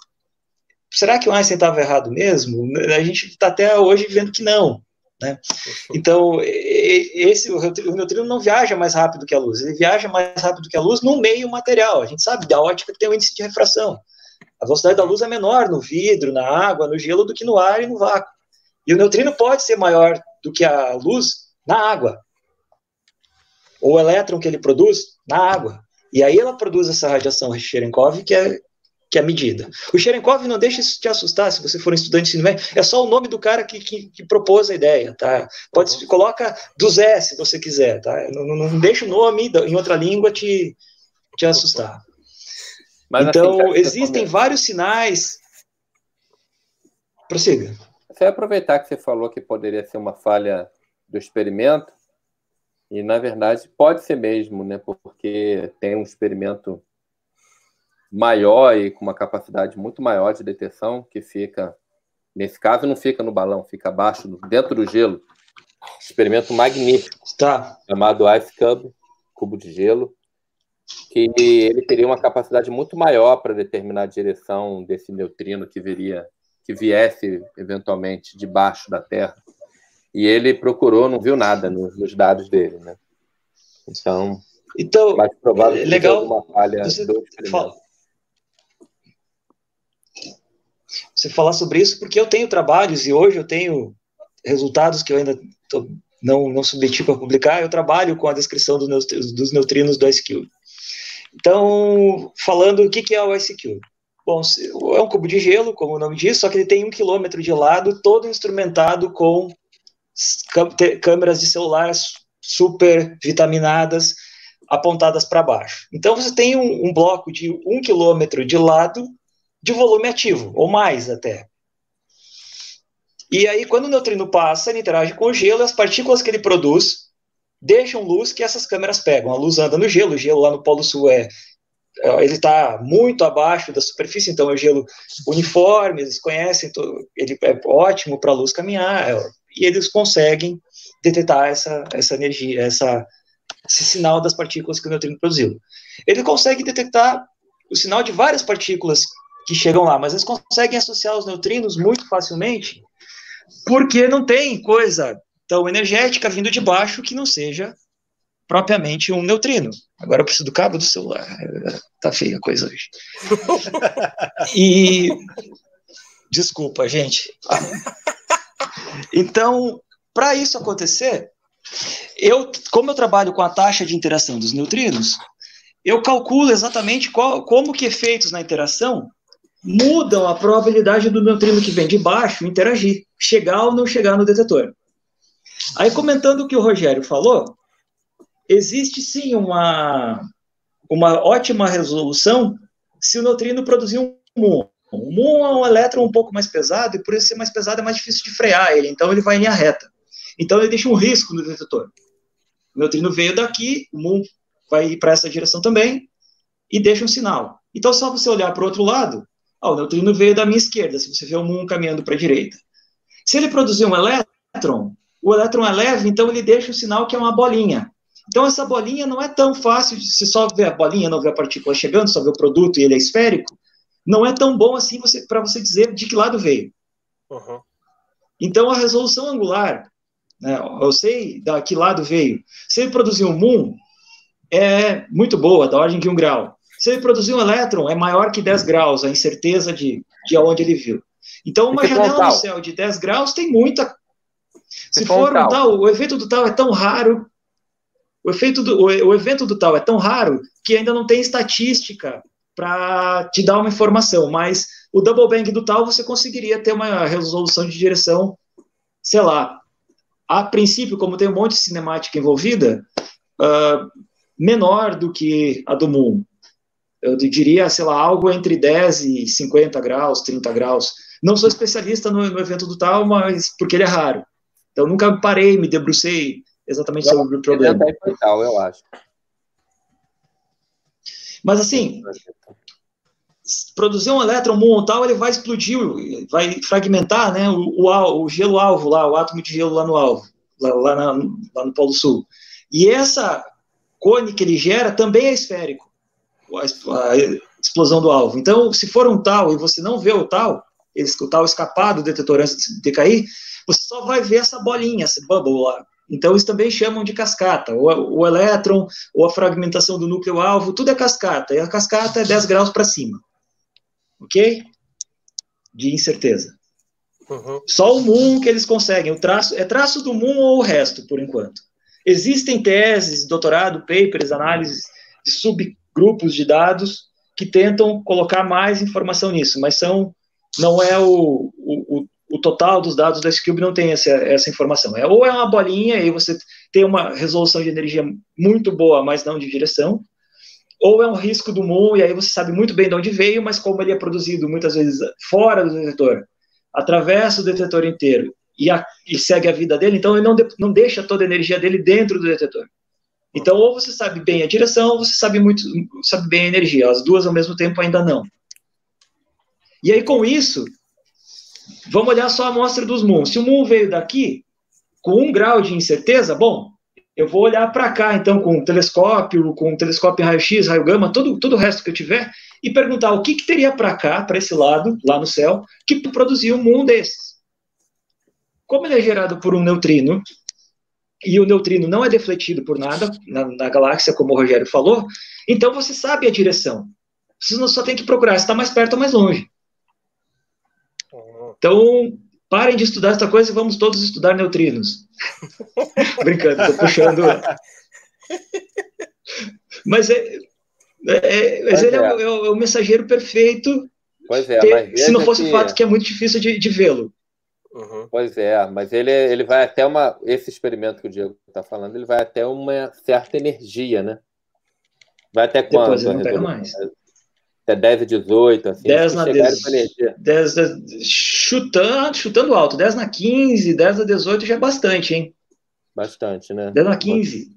Será que o Einstein estava errado mesmo? A gente está até hoje vendo que não. Né? Então, o neutrino não viaja mais rápido que a luz. Ele viaja mais rápido que a luz no meio material. A gente sabe da ótica que tem o índice de refração. A velocidade da luz é menor no vidro, na água, no gelo, do que no ar e no vácuo. E o neutrino pode ser maior do que a luz na água. Ou o elétron que ele produz na água. E aí ela produz essa radiação Cherenkov, que é a medida. O Cherenkov não deixa isso te assustar se você for um estudante de ensino médio, é só o nome do cara que propôs a ideia, tá? Coloca do Zé, se você quiser, tá? Não deixa o nome em outra língua te assustar. Mas, então, assim, existem vários sinais... Prossiga. Você vai aproveitar que você falou que poderia ser uma falha do experimento, e, na verdade, pode ser mesmo, né? Porque tem um experimento maior e com uma capacidade muito maior de detecção, que fica, nesse caso, não fica no balão, fica abaixo, dentro do gelo. Experimento magnífico, chamado Ice Cube, cubo de gelo, que ele teria uma capacidade muito maior para determinar a direção desse neutrino que viesse, eventualmente, debaixo da Terra. E ele procurou, não viu nada nos dados dele, né? Então mais provável que legal, alguma falha do experimento. Você falar sobre isso, porque eu tenho trabalhos e hoje eu tenho resultados que eu ainda não submeti para publicar. Eu trabalho com a descrição dos neutrinos do IceCube. Então, falando o que é o IceCube. Bom, é um cubo de gelo, como o nome diz, só que ele tem 1 quilômetro de lado, todo instrumentado com câmeras de celular super vitaminadas, apontadas para baixo. Então, você tem um bloco de 1 quilômetro de lado, de volume ativo, ou mais até. E aí, quando o neutrino passa, ele interage com o gelo, as partículas que ele produz deixam luz que essas câmeras pegam. A luz anda no gelo, o gelo lá no Polo Sul ele está muito abaixo da superfície, então é o gelo uniforme, eles conhecem, ele é ótimo para a luz caminhar, e eles conseguem detectar essa energia, esse sinal das partículas que o neutrino produziu. Ele consegue detectar o sinal de várias partículas que chegam lá, mas eles conseguem associar os neutrinos muito facilmente, porque não tem coisa tão energética vindo de baixo que não seja propriamente um neutrino. Agora eu preciso do cabo do celular. Tá feia a coisa hoje. E... Desculpa, gente. Então, para isso acontecer, como eu trabalho com a taxa de interação dos neutrinos, eu calculo exatamente como que efeitos na interação mudam a probabilidade do neutrino que vem de baixo interagir, chegar ou não chegar no detetor. Aí, comentando o que o Rogério falou, existe sim uma ótima resolução se o neutrino produzir um muon. O muon é um elétron um pouco mais pesado, e por isso ser mais pesado é mais difícil de frear ele, então ele vai em linha reta. Então ele deixa um risco no detetor. O neutrino veio daqui, o muon vai para essa direção também, e deixa um sinal. Então, só você olhar para o outro lado, o neutrino veio da minha esquerda, se você vê o muon caminhando para a direita. Se ele produzir um elétron, o elétron é leve, então ele deixa um sinal que é uma bolinha. Então, essa bolinha não é tão fácil, se só ver a bolinha, não ver a partícula chegando, só ver o produto e ele é esférico, não é tão bom assim para você dizer de que lado veio. Uhum. Então, a resolução angular, né, eu sei de que lado veio. Se ele produzir um muon, é muito boa, da ordem de 1 grau. Se ele produzir um elétron, é maior que 10 graus, a incerteza de onde ele viu. Então, uma janela no céu de 10 graus tem muita... Se for um tal, o efeito do tal é tão raro, o evento do tal é tão raro que ainda não tem estatística para te dar uma informação, mas o double bang do tal você conseguiria ter uma resolução de direção, sei lá, a princípio, como tem um monte de cinemática envolvida, menor do que a do Moon. Eu diria, sei lá, algo entre 10 e 50 graus, 30 graus. Não sou especialista no evento do tal, mas porque ele é raro. Então, nunca parei, me debrucei exatamente sobre o problema. Ele é tal, eu acho. Mas, assim, produzir um elétron Moon tal, ele vai explodir, vai fragmentar, né, o gelo alvo lá, o átomo de gelo lá no alvo, lá no Polo Sul. E essa cone que ele gera também é esférico, a explosão do alvo. Então, se for um tal e você não vê o tal escapar do detetor antes de cair, você só vai ver essa bolinha, esse bubble lá. Então, eles também chamam de cascata. O elétron, ou a fragmentação do núcleo alvo, tudo é cascata. E a cascata é 10 graus para cima. Ok? De incerteza. Uhum. Só o Moon que eles conseguem. É traço do Moon ou o resto, por enquanto. Existem teses, doutorado, papers, análises de subgrupos de dados que tentam colocar mais informação nisso, mas não é o total dos dados da S-Cube, não tem essa informação. Ou é uma bolinha, e você tem uma resolução de energia muito boa, mas não de direção, ou é um risco do Moon, e aí você sabe muito bem de onde veio, mas como ele é produzido muitas vezes fora do detetor, atravessa o detetor inteiro, e segue a vida dele, então ele não deixa toda a energia dele dentro do detetor. Então, ou você sabe bem a direção, ou você sabe bem a energia. As duas ao mesmo tempo ainda não. E aí, com isso, vamos olhar só a amostra dos Moon. Se o Moon veio daqui, com 1 grau de incerteza, bom, eu vou olhar para cá, então, com telescópio em raio-x, raio-gama, todo o resto que eu tiver, e perguntar o que teria para cá, para esse lado, lá no céu, que produzia um Moon desses. Como ele é gerado por um neutrino, e o neutrino não é defletido por nada na galáxia, como o Rogério falou, então você sabe a direção. Você só tem que procurar se está mais perto ou mais longe. Então, parem de estudar essa coisa e vamos todos estudar neutrinos. Brincando, estou puxando. Mas ele é o mensageiro perfeito. Pois é, mas se não fosse o fato que é muito difícil de vê-lo. Uhum. Pois é, mas ele vai até esse experimento que o Diego está falando, ele vai até uma certa energia, né? Vai até quanto? Depois ele não pega mais. Até 10 a 18, assim. 10 na 10, chutando alto. 10 na 15, 10 a 18 já é bastante, hein? Bastante, né? 10 na 15.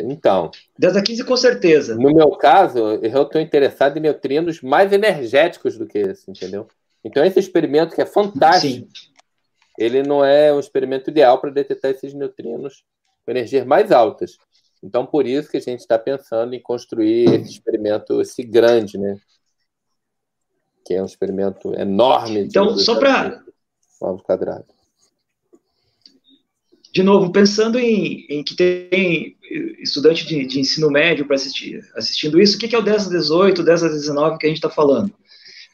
Então. 10 na 15 com certeza. No meu caso, eu estou interessado em neutrinos mais energéticos do que esse, entendeu? Então esse experimento que é fantástico, sim, ele não é um experimento ideal para detectar esses neutrinos com energias mais altas. Então, por isso que a gente está pensando em construir esse experimento, esse grande, né? Que é um experimento enorme. Então, só para... quadrado. De novo, pensando em que tem estudante de ensino médio para assistindo isso, o que é o 10 a 18, 10 a 19 que a gente está falando?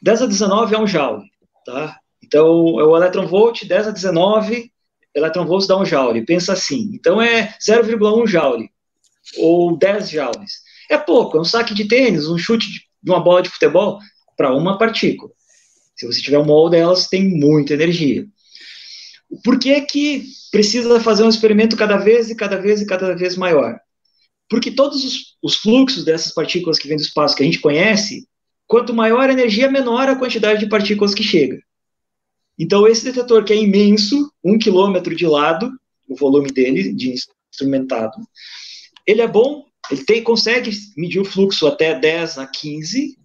10 a 19 é um joule, tá? Então, é o electron-volt, 10 a 19, electron-volts dá um joule. Pensa assim. Então, é 0,1 joule, ou 10 joules. É pouco, é um saque de tênis, um chute de uma bola de futebol para uma partícula. Se você tiver um mol delas, tem muita energia. Por que é que precisa fazer um experimento cada vez maior? Porque todos os fluxos dessas partículas que vêm do espaço que a gente conhece, quanto maior a energia, menor a quantidade de partículas que chega. Então, esse detetor, que é imenso, 1 quilômetro de lado, o volume dele, de instrumentado, ele é bom, ele consegue medir o fluxo até 10 a 15,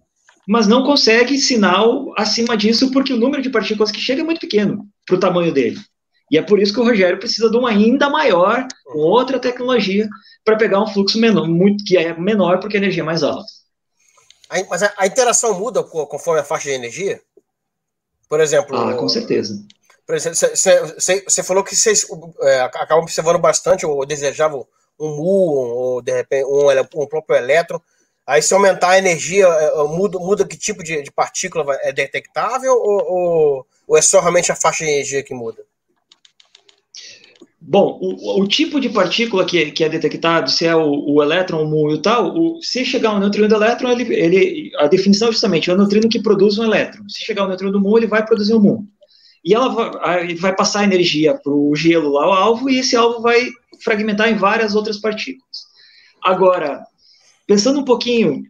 mas não consegue sinal acima disso, porque o número de partículas que chega é muito pequeno para o tamanho dele. E é por isso que o Rogério precisa de um ainda maior, com outra tecnologia, para pegar um fluxo menor, que é menor porque a energia é mais alta. Mas a interação muda conforme a faixa de energia? Por exemplo... com certeza. Por exemplo, você falou que vocês acabam observando bastante, ou desejavam um muon, ou de repente um próprio elétron. Aí, se aumentar a energia, muda que tipo de partícula é detectável, ou é só realmente a faixa de energia que muda? Bom, o tipo de partícula que é detectado, se é o elétron, o muon e o tal, se chegar um neutrino do elétron, a definição é justamente o neutrino que produz um elétron. Se chegar um neutrino do muon, ele vai produzir um muon. E ela vai passar energia para o gelo lá, o alvo, e esse alvo vai fragmentar em várias outras partículas. Agora, pensando um pouquinho,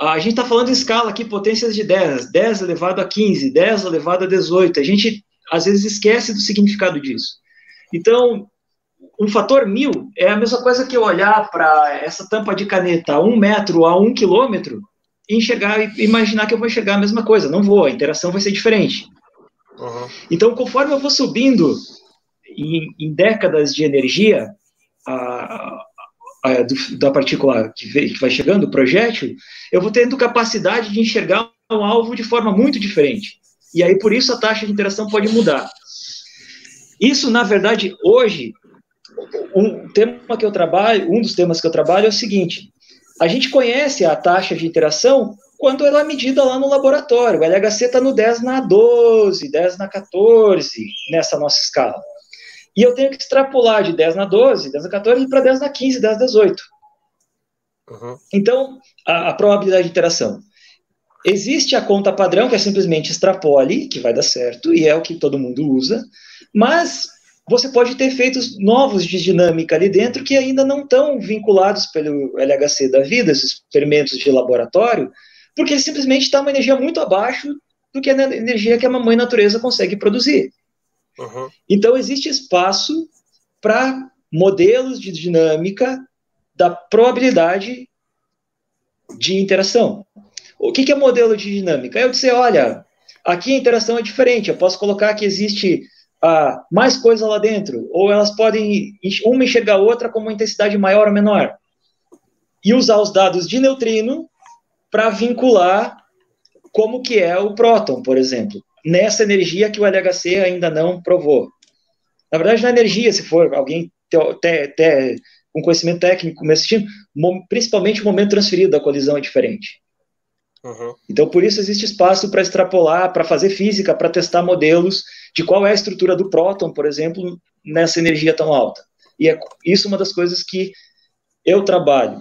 a gente está falando em escala aqui, potências de 10 elevado a 15, 10 elevado a 18. A gente, às vezes, esquece do significado disso. Então, um fator 1000 é a mesma coisa que eu olhar para essa tampa de caneta a 1 metro a 1 quilômetro e enxergar e imaginar que eu vou enxergar a mesma coisa. Não vou, a interação vai ser diferente. Uhum. Então, conforme eu vou subindo em décadas de energia, da partícula que vai chegando, o projétil, eu vou tendo capacidade de enxergar um alvo de forma muito diferente. E aí, por isso, a taxa de interação pode mudar. Isso, na verdade, hoje, um dos temas que eu trabalho é o seguinte: a gente conhece a taxa de interação quando ela é medida lá no laboratório. O LHC está no 10 na 12, 10 na 14, nessa nossa escala. E eu tenho que extrapolar de 10 na 12, 10 na 14 para 10 na 15, 10 na 18. Uhum. Então, a probabilidade de interação. Existe a conta padrão, que é simplesmente extrapole, que vai dar certo, e é o que todo mundo usa, mas você pode ter efeitos novos de dinâmica ali dentro que ainda não estão vinculados pelo LHC da vida, esses experimentos de laboratório, porque simplesmente está uma energia muito abaixo do que a energia que a mamãe natureza consegue produzir. Uhum. Então, existe espaço para modelos de dinâmica da probabilidade de interação. O que é modelo de dinâmica? É eu dizer, olha, aqui a interação é diferente, eu posso colocar que existe mais coisa lá dentro, ou elas podem, uma enxergar a outra com uma intensidade maior ou menor. E usar os dados de neutrino para vincular como que é o próton, por exemplo, nessa energia que o LHC ainda não provou. Na verdade, na energia, se for alguém com conhecimento técnico me assistindo, principalmente o momento transferido da colisão é diferente. Uhum. Então, por isso existe espaço para extrapolar, para fazer física, para testar modelos de qual é a estrutura do próton, por exemplo, nessa energia tão alta. E é isso uma das coisas que eu trabalho.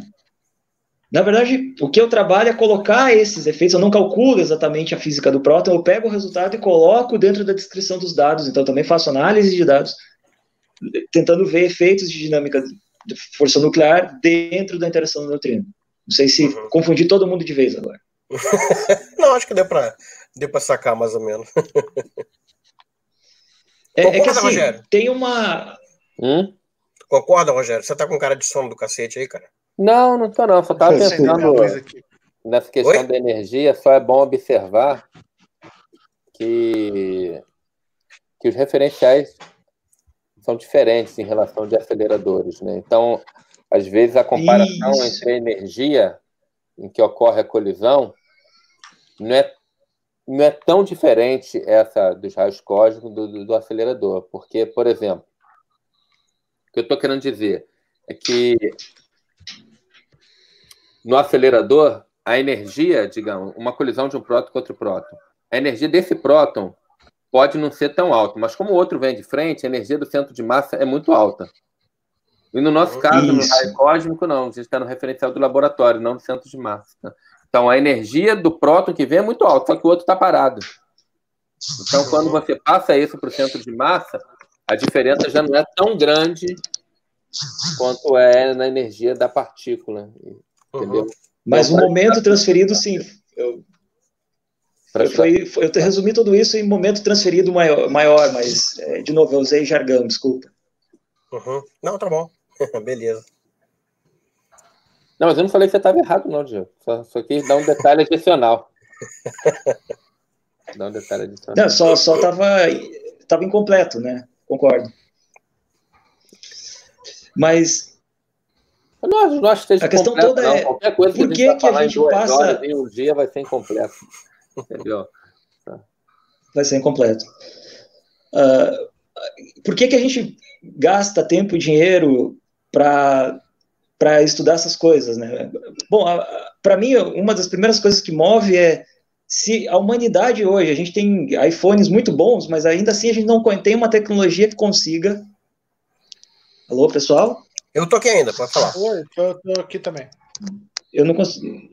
Na verdade, o que eu trabalho é colocar esses efeitos. Eu não calculo exatamente a física do próton, eu pego o resultado e coloco dentro da descrição dos dados. Então, também faço análise de dados, tentando ver efeitos de dinâmica de força nuclear dentro da interação do neutrino. Não sei se confundi todo mundo de vez agora. Não, acho que deu para sacar mais ou menos. É que assim, Rogério? Tem uma... Concorda, Rogério? Você tá com cara de sono do cacete aí, cara? Não tô não. Só tava pensando nessa questão da energia. Só é bom observar que os referenciais são diferentes em relação de aceleradores, né? Então, às vezes, a comparação entre a energia em que ocorre a colisão não é tão diferente essa dos raios cósmicos do acelerador. Porque, por exemplo, o que eu estou querendo dizer é que no acelerador, a energia, digamos, uma colisão de um próton com outro próton, a energia desse próton pode não ser tão alta, mas como o outro vem de frente, a energia do centro de massa é muito alta. E no nosso caso, no raio cósmico, não. A gente está no referencial do laboratório, não no centro de massa. Então, a energia do próton que vem é muito alta, só que o outro está parado. Então, quando você passa isso para o centro de massa, a diferença já não é tão grande quanto é na energia da partícula. Entendeu? Mas o momento transferido, sim. Eu resumi tudo isso em momento transferido maior, mas, de novo, eu usei jargão, desculpa. Não, tá bom. Beleza. Não, mas eu não falei que você estava errado, não, Diego. Só quis dar um detalhe adicional. Não, só estava incompleto, né? Concordo. Mas não acho que a questão completo, toda não. Qualquer coisa por que a gente passa... horas em um dia vai ser incompleto. Entendeu? Vai ser incompleto. Por que a gente gasta tempo e dinheiro para estudar essas coisas, né? Bom, para mim, uma das primeiras coisas que move é se a humanidade hoje, a gente tem iPhones muito bons, mas ainda assim a gente não tem uma tecnologia que consiga... Alô, pessoal? Eu tô aqui ainda, pode falar. Oi, tô aqui também. Eu não consigo...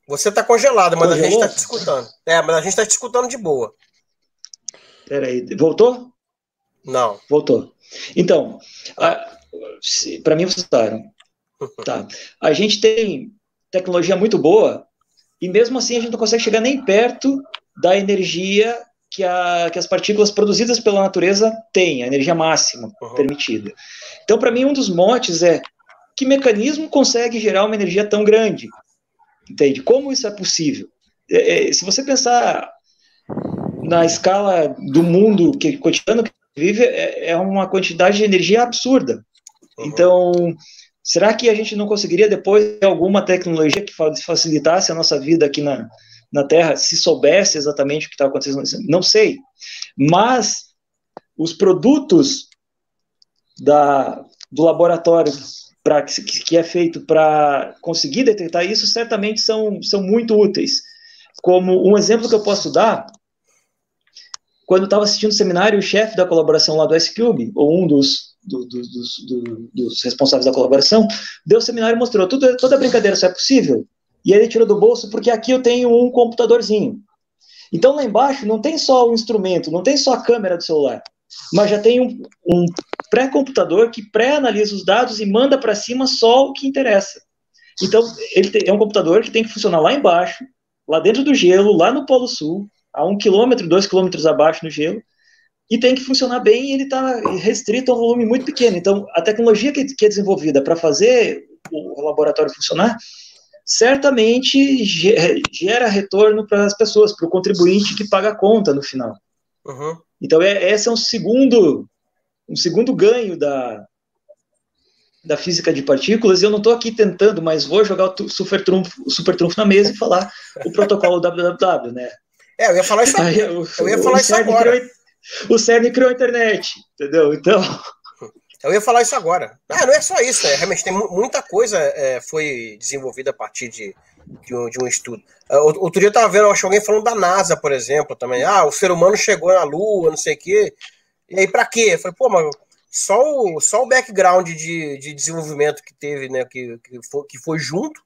Você tá congelado, mas a gente tá te escutando. Mas a gente tá te escutando de boa. Peraí, voltou? Não. Voltou. Então, Para mim, vocês usaram. Tá. A gente tem tecnologia muito boa e mesmo assim a gente não consegue chegar nem perto da energia que as partículas produzidas pela natureza têm, a energia máxima permitida. Então, para mim, um dos motes é que mecanismo consegue gerar uma energia tão grande? Entende? Como isso é possível? Se você pensar na escala do mundo cotidiano que vive, é uma quantidade de energia absurda. Então, será que a gente não conseguiria depois ter alguma tecnologia que facilitasse a nossa vida aqui na Terra, se soubesse exatamente o que está acontecendo? Não sei. Mas os produtos do laboratório que é feito para conseguir detectar isso, certamente são muito úteis. Como um exemplo que eu posso dar, quando eu estava assistindo o seminário, o chefe da colaboração lá do S-Cube, ou um dos responsáveis da colaboração, deu o seminário e mostrou, toda a brincadeira só é possível, e aí ele tirou do bolso, porque aqui eu tenho um computadorzinho. Então lá embaixo não tem só o instrumento, não tem só a câmera do celular, mas já tem um pré-computador que pré-analisa os dados e manda para cima só o que interessa. Então, é um computador que tem que funcionar lá embaixo, lá dentro do gelo, lá no Polo Sul, a 1 km, 2 km abaixo no gelo, e tem que funcionar bem e ele está restrito a um volume muito pequeno. Então, a tecnologia que é desenvolvida para fazer o laboratório funcionar, certamente gera retorno para as pessoas, para o contribuinte que paga a conta no final. Então, esse é um segundo ganho da física de partículas, e eu não estou aqui tentando, mas vou jogar o super trunfo na mesa e falar o protocolo www, né? Eu ia falar isso, agora. O CERN criou a internet, entendeu? Então... Eu ia falar isso agora. Não é só isso, realmente tem muita coisa foi desenvolvida a partir de um estudo. Outro dia eu estava vendo, acho alguém falando da NASA, por exemplo, também. O ser humano chegou na Lua, não sei o quê. E aí, pra quê? Eu falei, pô, mas só o background de desenvolvimento que teve, né, que foi junto,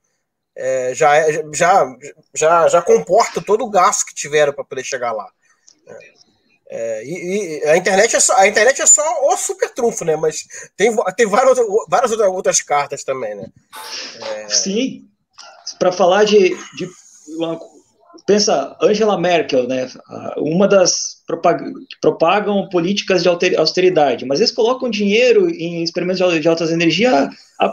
já comporta todo o gasto que tiveram para poder chegar lá. E a internet é só o super trunfo, né? Mas tem várias outras cartas também, né? Sim. Para falar de pensa, Angela Merkel, né? Uma das propagam políticas de austeridade, mas eles colocam dinheiro em experimentos de altas energias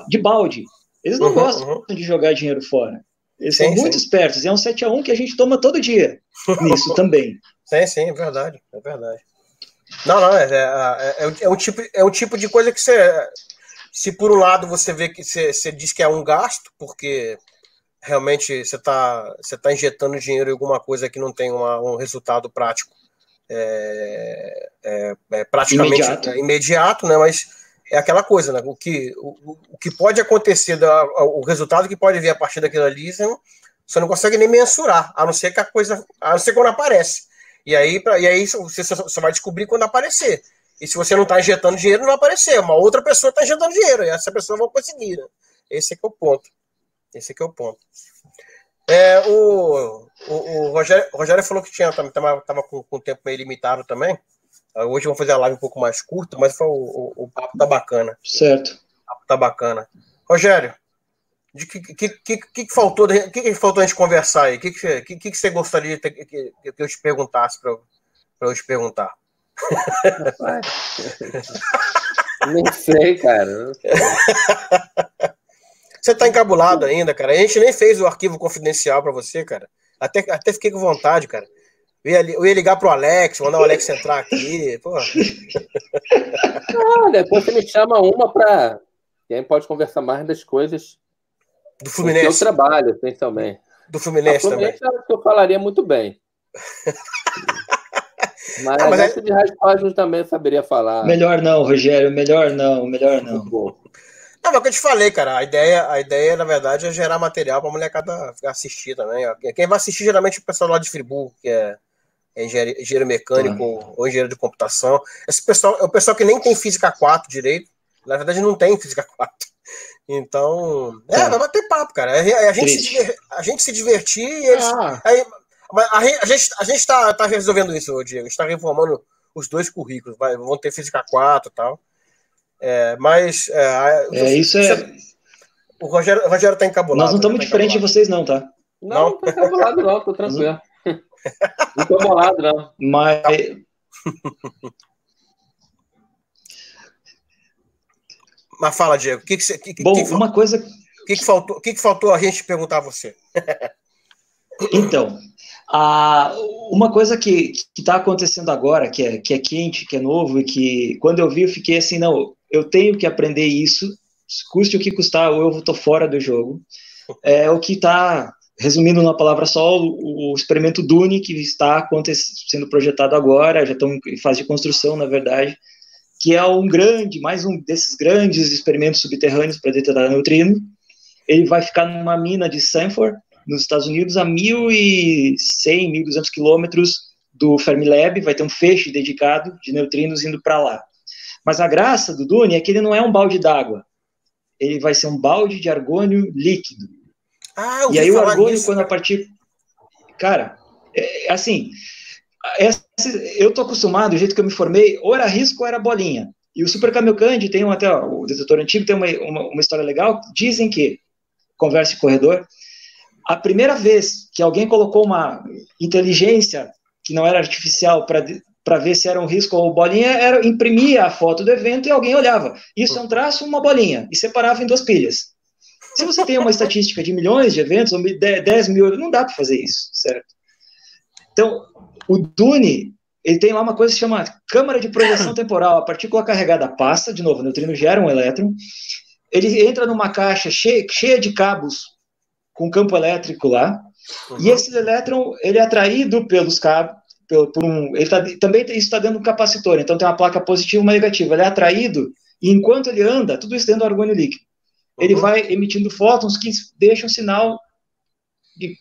de balde. Eles não gostam de jogar dinheiro fora. Eles são muito espertos. É um 7-1 que a gente toma todo dia nisso também. Sim, é verdade. Não, é um tipo de coisa que se por um lado você vê que você diz que é um gasto, porque realmente você tá injetando dinheiro em alguma coisa que não tem um resultado prático praticamente imediato, né? Mas é aquela coisa, né? O que pode acontecer, o resultado que pode vir a partir daquilo ali, você não consegue nem mensurar, a não ser quando aparece. E aí você só vai descobrir quando aparecer. E se você não está injetando dinheiro, não vai aparecer. Uma outra pessoa está injetando dinheiro, e essa pessoa vai conseguir, né? Esse é que é o ponto. O Rogério falou que estava com o tempo meio limitado também. Hoje vamos fazer a live um pouco mais curta, mas o papo tá bacana. Certo. O papo tá bacana. Rogério, o que faltou a gente conversar aí? O que você gostaria que eu te perguntasse para eu te perguntar? Nem sei, cara. Você tá encabulado ainda, cara. A gente nem fez o arquivo confidencial para você, cara. Até fiquei com vontade, cara. Eu ia ligar pro Alex, mandar o Alex entrar aqui. Pô. Depois você me chama pra... E aí pode conversar mais das coisas do Fluminense. Eu trabalho, principalmente. Do Fluminense também. Acho que eu falaria muito bem. Mas essa de raspagem também eu saberia falar. Melhor não, Rogério. Melhor não. Não, mas o que eu te falei, cara, a ideia, na verdade, é gerar material pra molecada assistir também. Quem vai assistir, geralmente, é o pessoal lá de Friburgo, que é engenheiro mecânico ou engenheiro de computação. Esse pessoal é o pessoal que nem tem física 4 direito. Na verdade, não tem física 4. Então, vai bater papo, cara. A gente se divertir e eles... A gente tá resolvendo isso, Diego. A gente tá reformando os 2 currículos. Vão ter física 4 e tal. Isso é... O Rogério está encabulado. Nós não estamos diferente de vocês, não, tá? Não tô encabulado, não, tô tranquilo. Não tô bolado, não. Mas... Mas fala, Diego, uma coisa... O que faltou a gente perguntar a você? Então, uma coisa que está acontecendo agora, que é quente, que é novo, e que quando eu vi eu fiquei assim, não, eu tenho que aprender isso, custe o que custar, ou eu estou fora do jogo. É o que está, resumindo numa palavra só, o experimento Dune, que está sendo projetado agora, já estão em fase de construção, na verdade, que é mais um desses grandes experimentos subterrâneos para detectar neutrino. Ele vai ficar numa mina de Stanford, nos Estados Unidos, a 1.100, 1.200 quilômetros do Fermilab, vai ter um feixe dedicado de neutrinos indo para lá. Mas a graça do Dune é que ele não é um balde d'água, ele vai ser um balde de argônio líquido. E aí o argônio, quando a partir... Cara, assim, eu tô acostumado, do jeito que eu me formei, ou era risco ou era bolinha. E o Super Cavalcante tem o detetor antigo tem uma história legal, dizem que, conversa em corredor, a primeira vez que alguém colocou uma inteligência que não era artificial para ver se era um risco ou bolinha, imprimia a foto do evento e alguém olhava. Isso é um traço ou uma bolinha? E separava em 2 pilhas. Se você tem uma estatística de milhões de eventos, ou 10 mil, não dá para fazer isso, certo? Então, o Dune, ele tem lá uma coisa que se chama câmara de projeção temporal. A partícula carregada passa, de novo, o neutrino gera um elétron, ele entra numa caixa cheia de cabos com campo elétrico lá, e esse elétron, ele é atraído pelos cabos, também isso está dentro do capacitor, então tem uma placa positiva e uma negativa, ele é atraído, e enquanto ele anda, tudo isso dentro do argônio líquido, ele vai emitindo fótons que deixam sinal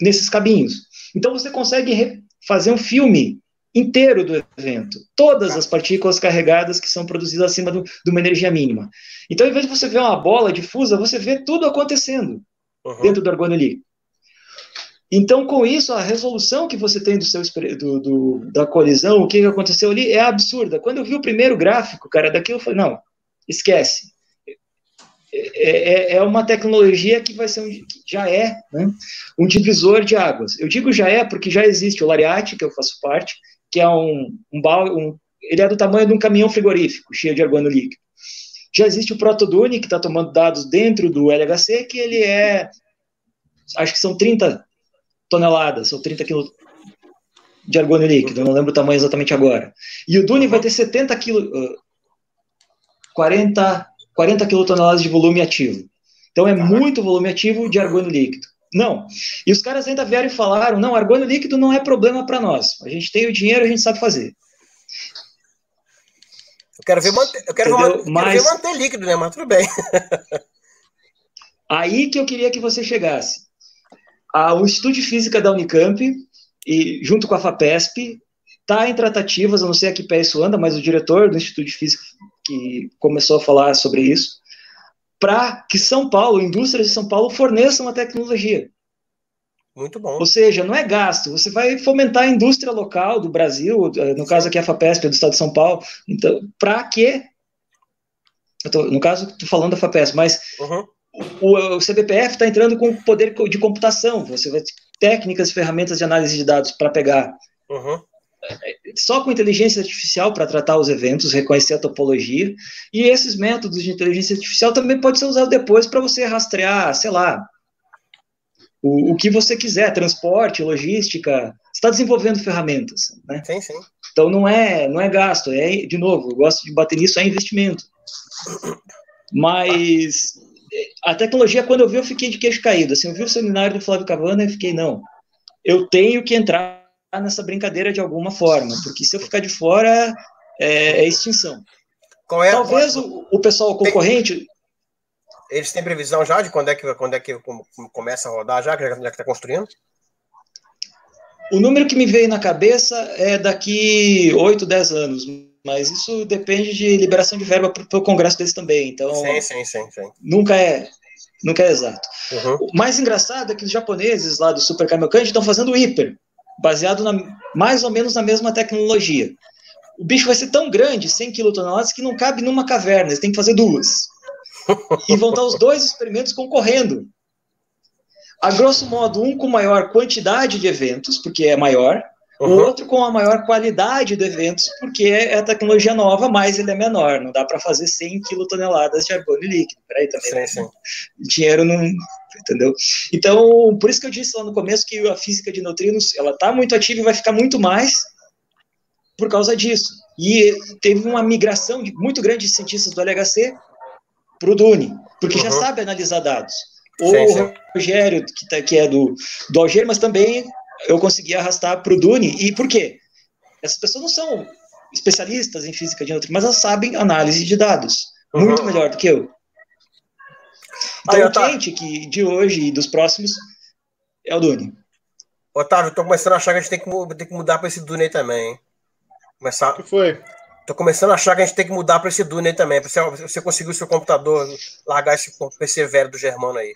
nesses cabinhos. Então você consegue fazer um filme inteiro do evento, todas as partículas carregadas que são produzidas acima de uma energia mínima. Então, em vez de você ver uma bola difusa, você vê tudo acontecendo dentro do argônio líquido. Então, com isso, a resolução que você tem da colisão, o que aconteceu ali, é absurda. Quando eu vi o primeiro gráfico, cara, daquilo, eu falei, não, esquece. É uma tecnologia que vai ser já é, né, um divisor de águas. Eu digo já é porque já existe o Lariat, que eu faço parte, que é ele é do tamanho de um caminhão frigorífico, cheio de argônio líquido. Já existe o Protodune, que está tomando dados dentro do LHC, que ele acho que são 30 toneladas, ou 30 quilos de argônio líquido, eu não lembro o tamanho exatamente agora. E o Dune vai ter 40 quilotoneladas de volume ativo. Então é muito volume ativo de argônio líquido. Não. E os caras ainda vieram e falaram, não, argônio líquido não é problema para nós. A gente tem o dinheiro, a gente sabe fazer. Eu quero ver manter líquido, né? Mas tudo bem. Aí que eu queria que você chegasse. O Instituto de Física da Unicamp, junto com a FAPESP, está em tratativas, eu não sei a que pé isso anda, mas o diretor do Instituto de Física que começou a falar sobre isso, para que São Paulo, indústrias de São Paulo, forneçam a tecnologia. Muito bom. Ou seja, não é gasto, você vai fomentar a indústria local do Brasil, no caso aqui a FAPESP, do estado de São Paulo. Então, para quê? No caso, estou falando da FAPESP, mas o CBPF está entrando com poder de computação, você vai ter técnicas, ferramentas de análise de dados para pegar. Só com inteligência artificial para tratar os eventos, reconhecer a topologia, e esses métodos de inteligência artificial também podem ser usados depois para você rastrear, sei lá, o que você quiser, transporte, logística, você está desenvolvendo ferramentas, né? Sim, sim. Então não é gasto, de novo, eu gosto de bater nisso, é investimento. Mas a tecnologia, quando eu vi, eu fiquei de queixo caído, assim, eu vi o seminário do Flávio Cavanna e fiquei, não, eu tenho que entrar nessa brincadeira de alguma forma, porque se eu ficar de fora, é extinção. Talvez o pessoal concorrente... Eles têm previsão já de quando é que começa a rodar, já que está construindo? O número que me veio na cabeça é daqui 8, 10 anos, mas isso depende de liberação de verba para o congresso deles também, então sim. Nunca é exato. O mais engraçado é que os japoneses lá do Super Cavalcante estão fazendo o Hyper, baseado mais ou menos na mesma tecnologia. o bicho vai ser tão grande, 100 quilotoneladas, que não cabe numa caverna, eles têm que fazer 2. E vão estar os 2 experimentos concorrendo. A grosso modo, um com maior quantidade de eventos, porque é maior, o outro com a maior qualidade de eventos, porque é a tecnologia nova, mas ele é menor. Não dá para fazer 100 quilotoneladas de argônio líquido. Peraí, também. Sim. Dinheiro não... Entendeu? Então, por isso que eu disse lá no começo que a física de neutrinos, ela está muito ativa e vai ficar muito mais por causa disso. E teve uma migração muito grande de cientistas do LHC para o DUNE, porque já sabe analisar dados. O Rogério, que é do Alger, mas também eu consegui arrastar para o DUNE. E por quê? Essas pessoas não são especialistas em física de neutrinos, mas elas sabem análise de dados muito melhor do que eu. Então, o cliente de hoje e dos próximos é o DUNE. Otávio, tô começando a achar que a gente tem que mudar para esse DUNE aí também, hein? O que foi? Tô começando a achar que a gente tem que mudar para esse DUNE aí também, para você conseguir o seu computador, largar esse PC velho do Germano aí.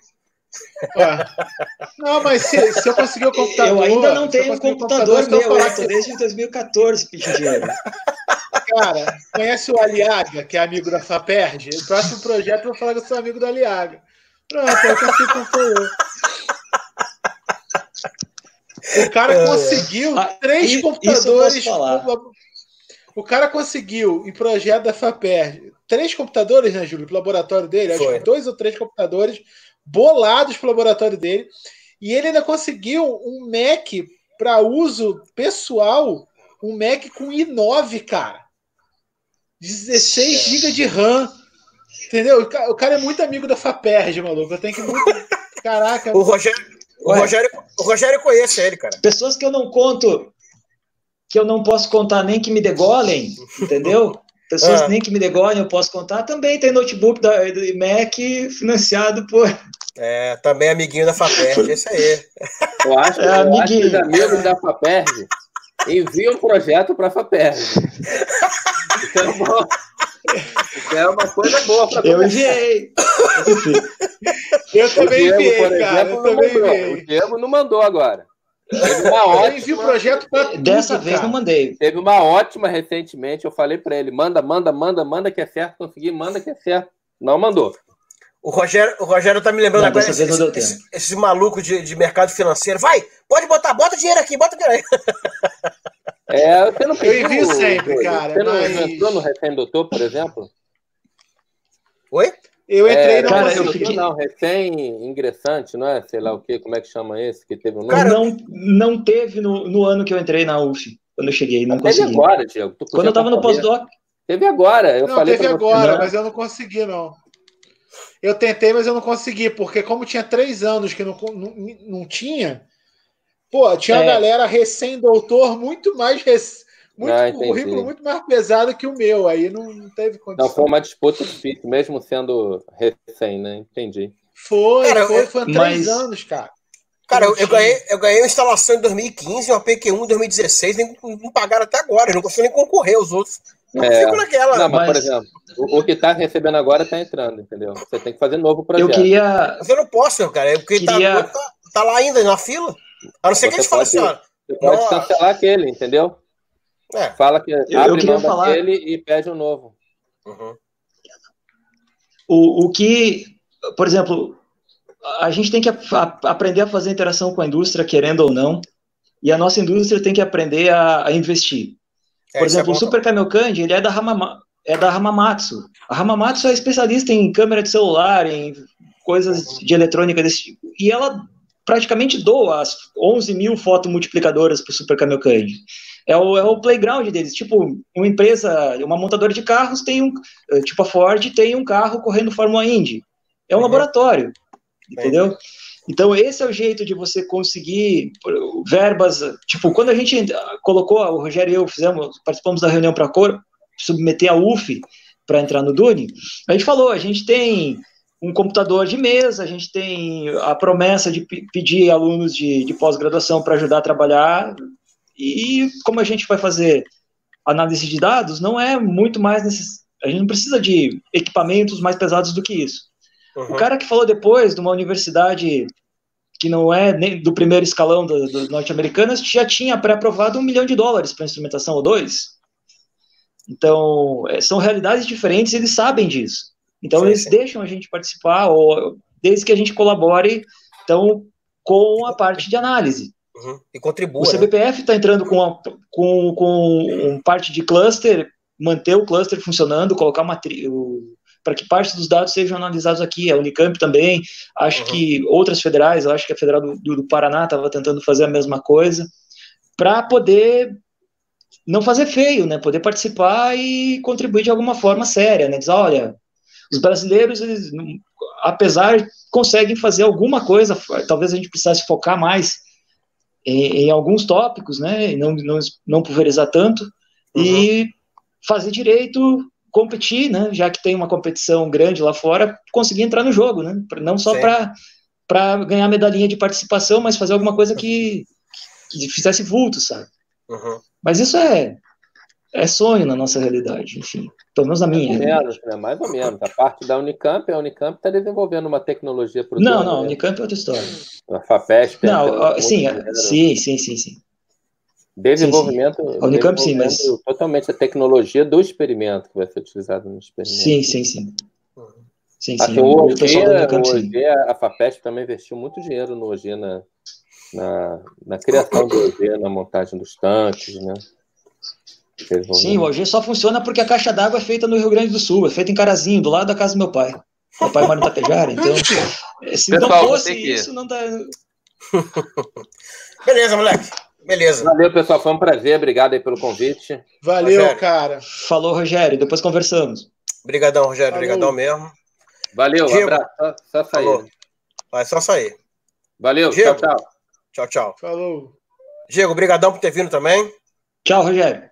Não, mas se eu conseguir o computador... Eu ainda não tenho um computador meu, eu tô desde 2014 pedindo dinheiro. Cara, conhece o Aliaga, que é amigo da FAPERJ? O próximo projeto eu vou falar que eu sou amigo do Aliaga. Pronto, eu consigo computador. O cara conseguiu 3 computadores. O cara conseguiu, em projeto da FAPERJ, 3 computadores, né, Júlio, pro laboratório dele. Acho que 2 ou 3 computadores bolados pro laboratório dele. E ele ainda conseguiu um Mac para uso pessoal, um Mac com i9, cara. 16 GB de RAM. Entendeu? O cara é muito amigo da FAPERJ, maluco. Eu tenho que muito... Caraca. O Rogério conhece ele, cara. Pessoas que eu não conto, que eu não posso contar nem que me degolem, entendeu? Pessoas nem que me degolem eu posso contar. Também tem notebook do Mac financiado por... também amiguinho da FAPERJ, esse aí. Eu acho que os amigos da FAPERJ enviam um projeto para a FAPERJ. Isso é uma coisa boa para eu enviei. Eu também enviei, cara. O Diego não mandou agora. Teve uma ótima... Eu envio o projeto para dessa vez não mandei. Teve uma ótima recentemente, eu falei para ele, manda que é certo, consegui, manda que é certo. Não mandou. O Rogério tá me lembrando agora esse maluco de mercado financeiro. Vai, bota dinheiro aqui, bota dinheiro aí. Você não pediu, eu envio sempre, cara. Você não entrou no Recém-Doutor, por exemplo? Oi? Eu entrei Não, recém-ingressante, não é? Sei lá o quê, como é que chama esse? Que teve um nome? Cara, não teve no ano que eu entrei na UF, quando eu cheguei, não consegui. Teve agora, Diego. Quando eu tava no pós-doc. Teve agora, teve agora, mas eu não consegui, não. Eu tentei, mas eu não consegui, porque como tinha 3 anos que não tinha, tinha uma galera recém-doutor muito mais currículo muito mais pesado que o meu, aí não teve condição. Não, foi uma disputa difícil, mesmo sendo recém, né? Entendi. Foi 3 anos, cara. Cara, eu ganhei uma instalação em 2015, uma PQ1 em 2016, não pagaram até agora, eu não consigo nem concorrer aos outros. Não fico naquela. Não, mas, por exemplo, o que tá recebendo agora tá entrando, entendeu? Você tem que fazer novo projeto. Mas eu não posso, cara, porque tá lá ainda, na fila. A não ser que a gente fale assim, ó. Você pode cancelar aquele, entendeu? Fala que abre mão daquele e pede um novo. O que, por exemplo, a gente tem que aprender a fazer interação com a indústria, querendo ou não, e a nossa indústria tem que aprender a investir. Por exemplo, o Super Kamiokande, ele é da Hamamatsu. A Hamamatsu é especialista em câmera de celular, em coisas de eletrônica desse tipo. E ela praticamente doa as 11 mil fotomultiplicadoras para o Super Kamiokande. É o playground deles. Tipo, uma empresa, uma montadora de carros tipo a Ford, tem um carro correndo Fórmula Indy. É um laboratório, entendeu? Então, esse é o jeito de você conseguir verbas. Tipo, quando a gente colocou, o Rogério e eu participamos da reunião para submeter a UF para entrar no DUNE, a gente falou, a gente tem um computador de mesa, a gente tem a promessa de pedir alunos de pós-graduação para ajudar a trabalhar, e como a gente vai fazer análise de dados, não é muito mais a gente não precisa de equipamentos mais pesados do que isso. O cara que falou depois de uma universidade que não é nem do primeiro escalão das norte-americanas, já tinha pré-aprovado $1 milhão para instrumentação ou 2. Então, são realidades diferentes e eles sabem disso. Então, Sim, eles sim. deixam a gente participar, ou desde que a gente colabore, então, com a parte de análise. E contribua, O CBPF está entrando com parte de cluster, manter o cluster funcionando, colocar para que parte dos dados sejam analisados aqui. A Unicamp também, acho que outras federais, eu acho que a Federal do Paraná estava tentando fazer a mesma coisa, para poder não fazer feio, né? Poder participar e contribuir de alguma forma séria, né? Dizer, olha, os brasileiros, eles, apesar, conseguem fazer alguma coisa, talvez a gente precisasse focar mais em alguns tópicos, né? E não pulverizar tanto, e fazer direito, competir, né? Já que tem uma competição grande lá fora, conseguir entrar no jogo, né? Não só para ganhar medalhinha de participação, mas fazer alguma coisa que fizesse vulto, sabe? Mas isso é sonho na nossa realidade, enfim. Pelo menos na minha realidade. Mais ou menos. A parte da Unicamp está desenvolvendo uma tecnologia para o Não, a Unicamp é outra história. A FAPESP. Não, sim. Desenvolvimento. A Unicamp, sim, mas totalmente a tecnologia do experimento que vai ser utilizado no experimento. Sim. Hoje a FAPESP também investiu muito dinheiro no OG, na criação do OG, na montagem dos tanques, né? Sim, o OG só funciona porque a caixa d'água é feita no Rio Grande do Sul, é feita em Carazinho, do lado da casa do meu pai. Meu pai mora em Tapejara, então se não fosse isso, não dá... Beleza, moleque. Beleza. Valeu, pessoal. Foi um prazer. Obrigado aí pelo convite. Valeu, Rogério. cara. Falou, Rogério. Depois conversamos. Obrigadão, Rogério. Obrigadão mesmo. Valeu, Diego. Abraço. Só sair. Falou. Vai só sair. Valeu, Diego. tchau. Falou. Diego, obrigadão por ter vindo também. Tchau, Rogério.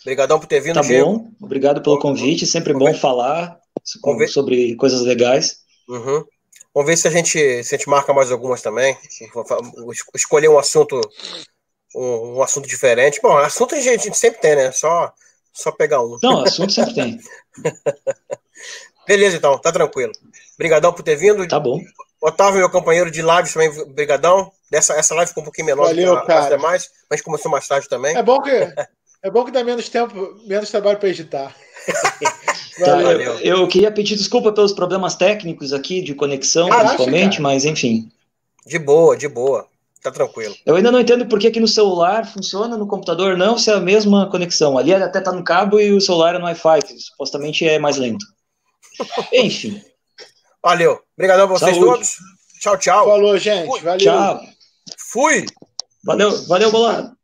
Obrigadão por ter vindo, Tá Diego. bom. Obrigado pelo convite. Sempre bom falar sobre coisas legais. Vamos ver se a gente marca mais algumas também. Escolher um assunto diferente. Bom, assunto a gente sempre tem, né? Só pegar um. Não, assunto sempre tem. Beleza, então. Tá tranquilo. Obrigadão por ter vindo. Tá bom. Otávio, meu companheiro de lives também, obrigadão. Essa live ficou um pouquinho menor Valeu, do que as demais, mas começou mais tarde também. É bom que dá menos tempo, menos trabalho para editar. Valeu. Eu queria pedir desculpa pelos problemas técnicos aqui, de conexão, principalmente, mas enfim. De boa. Tá tranquilo. Eu ainda não entendo por que no celular funciona, no computador não, se é a mesma conexão. Ali até tá no cabo e o celular é no Wi-Fi, que supostamente é mais lento. Enfim. Valeu. Obrigadão a vocês todos. Tchau. Falou, gente. Valeu. Tchau. Fui. Valeu, Bolado.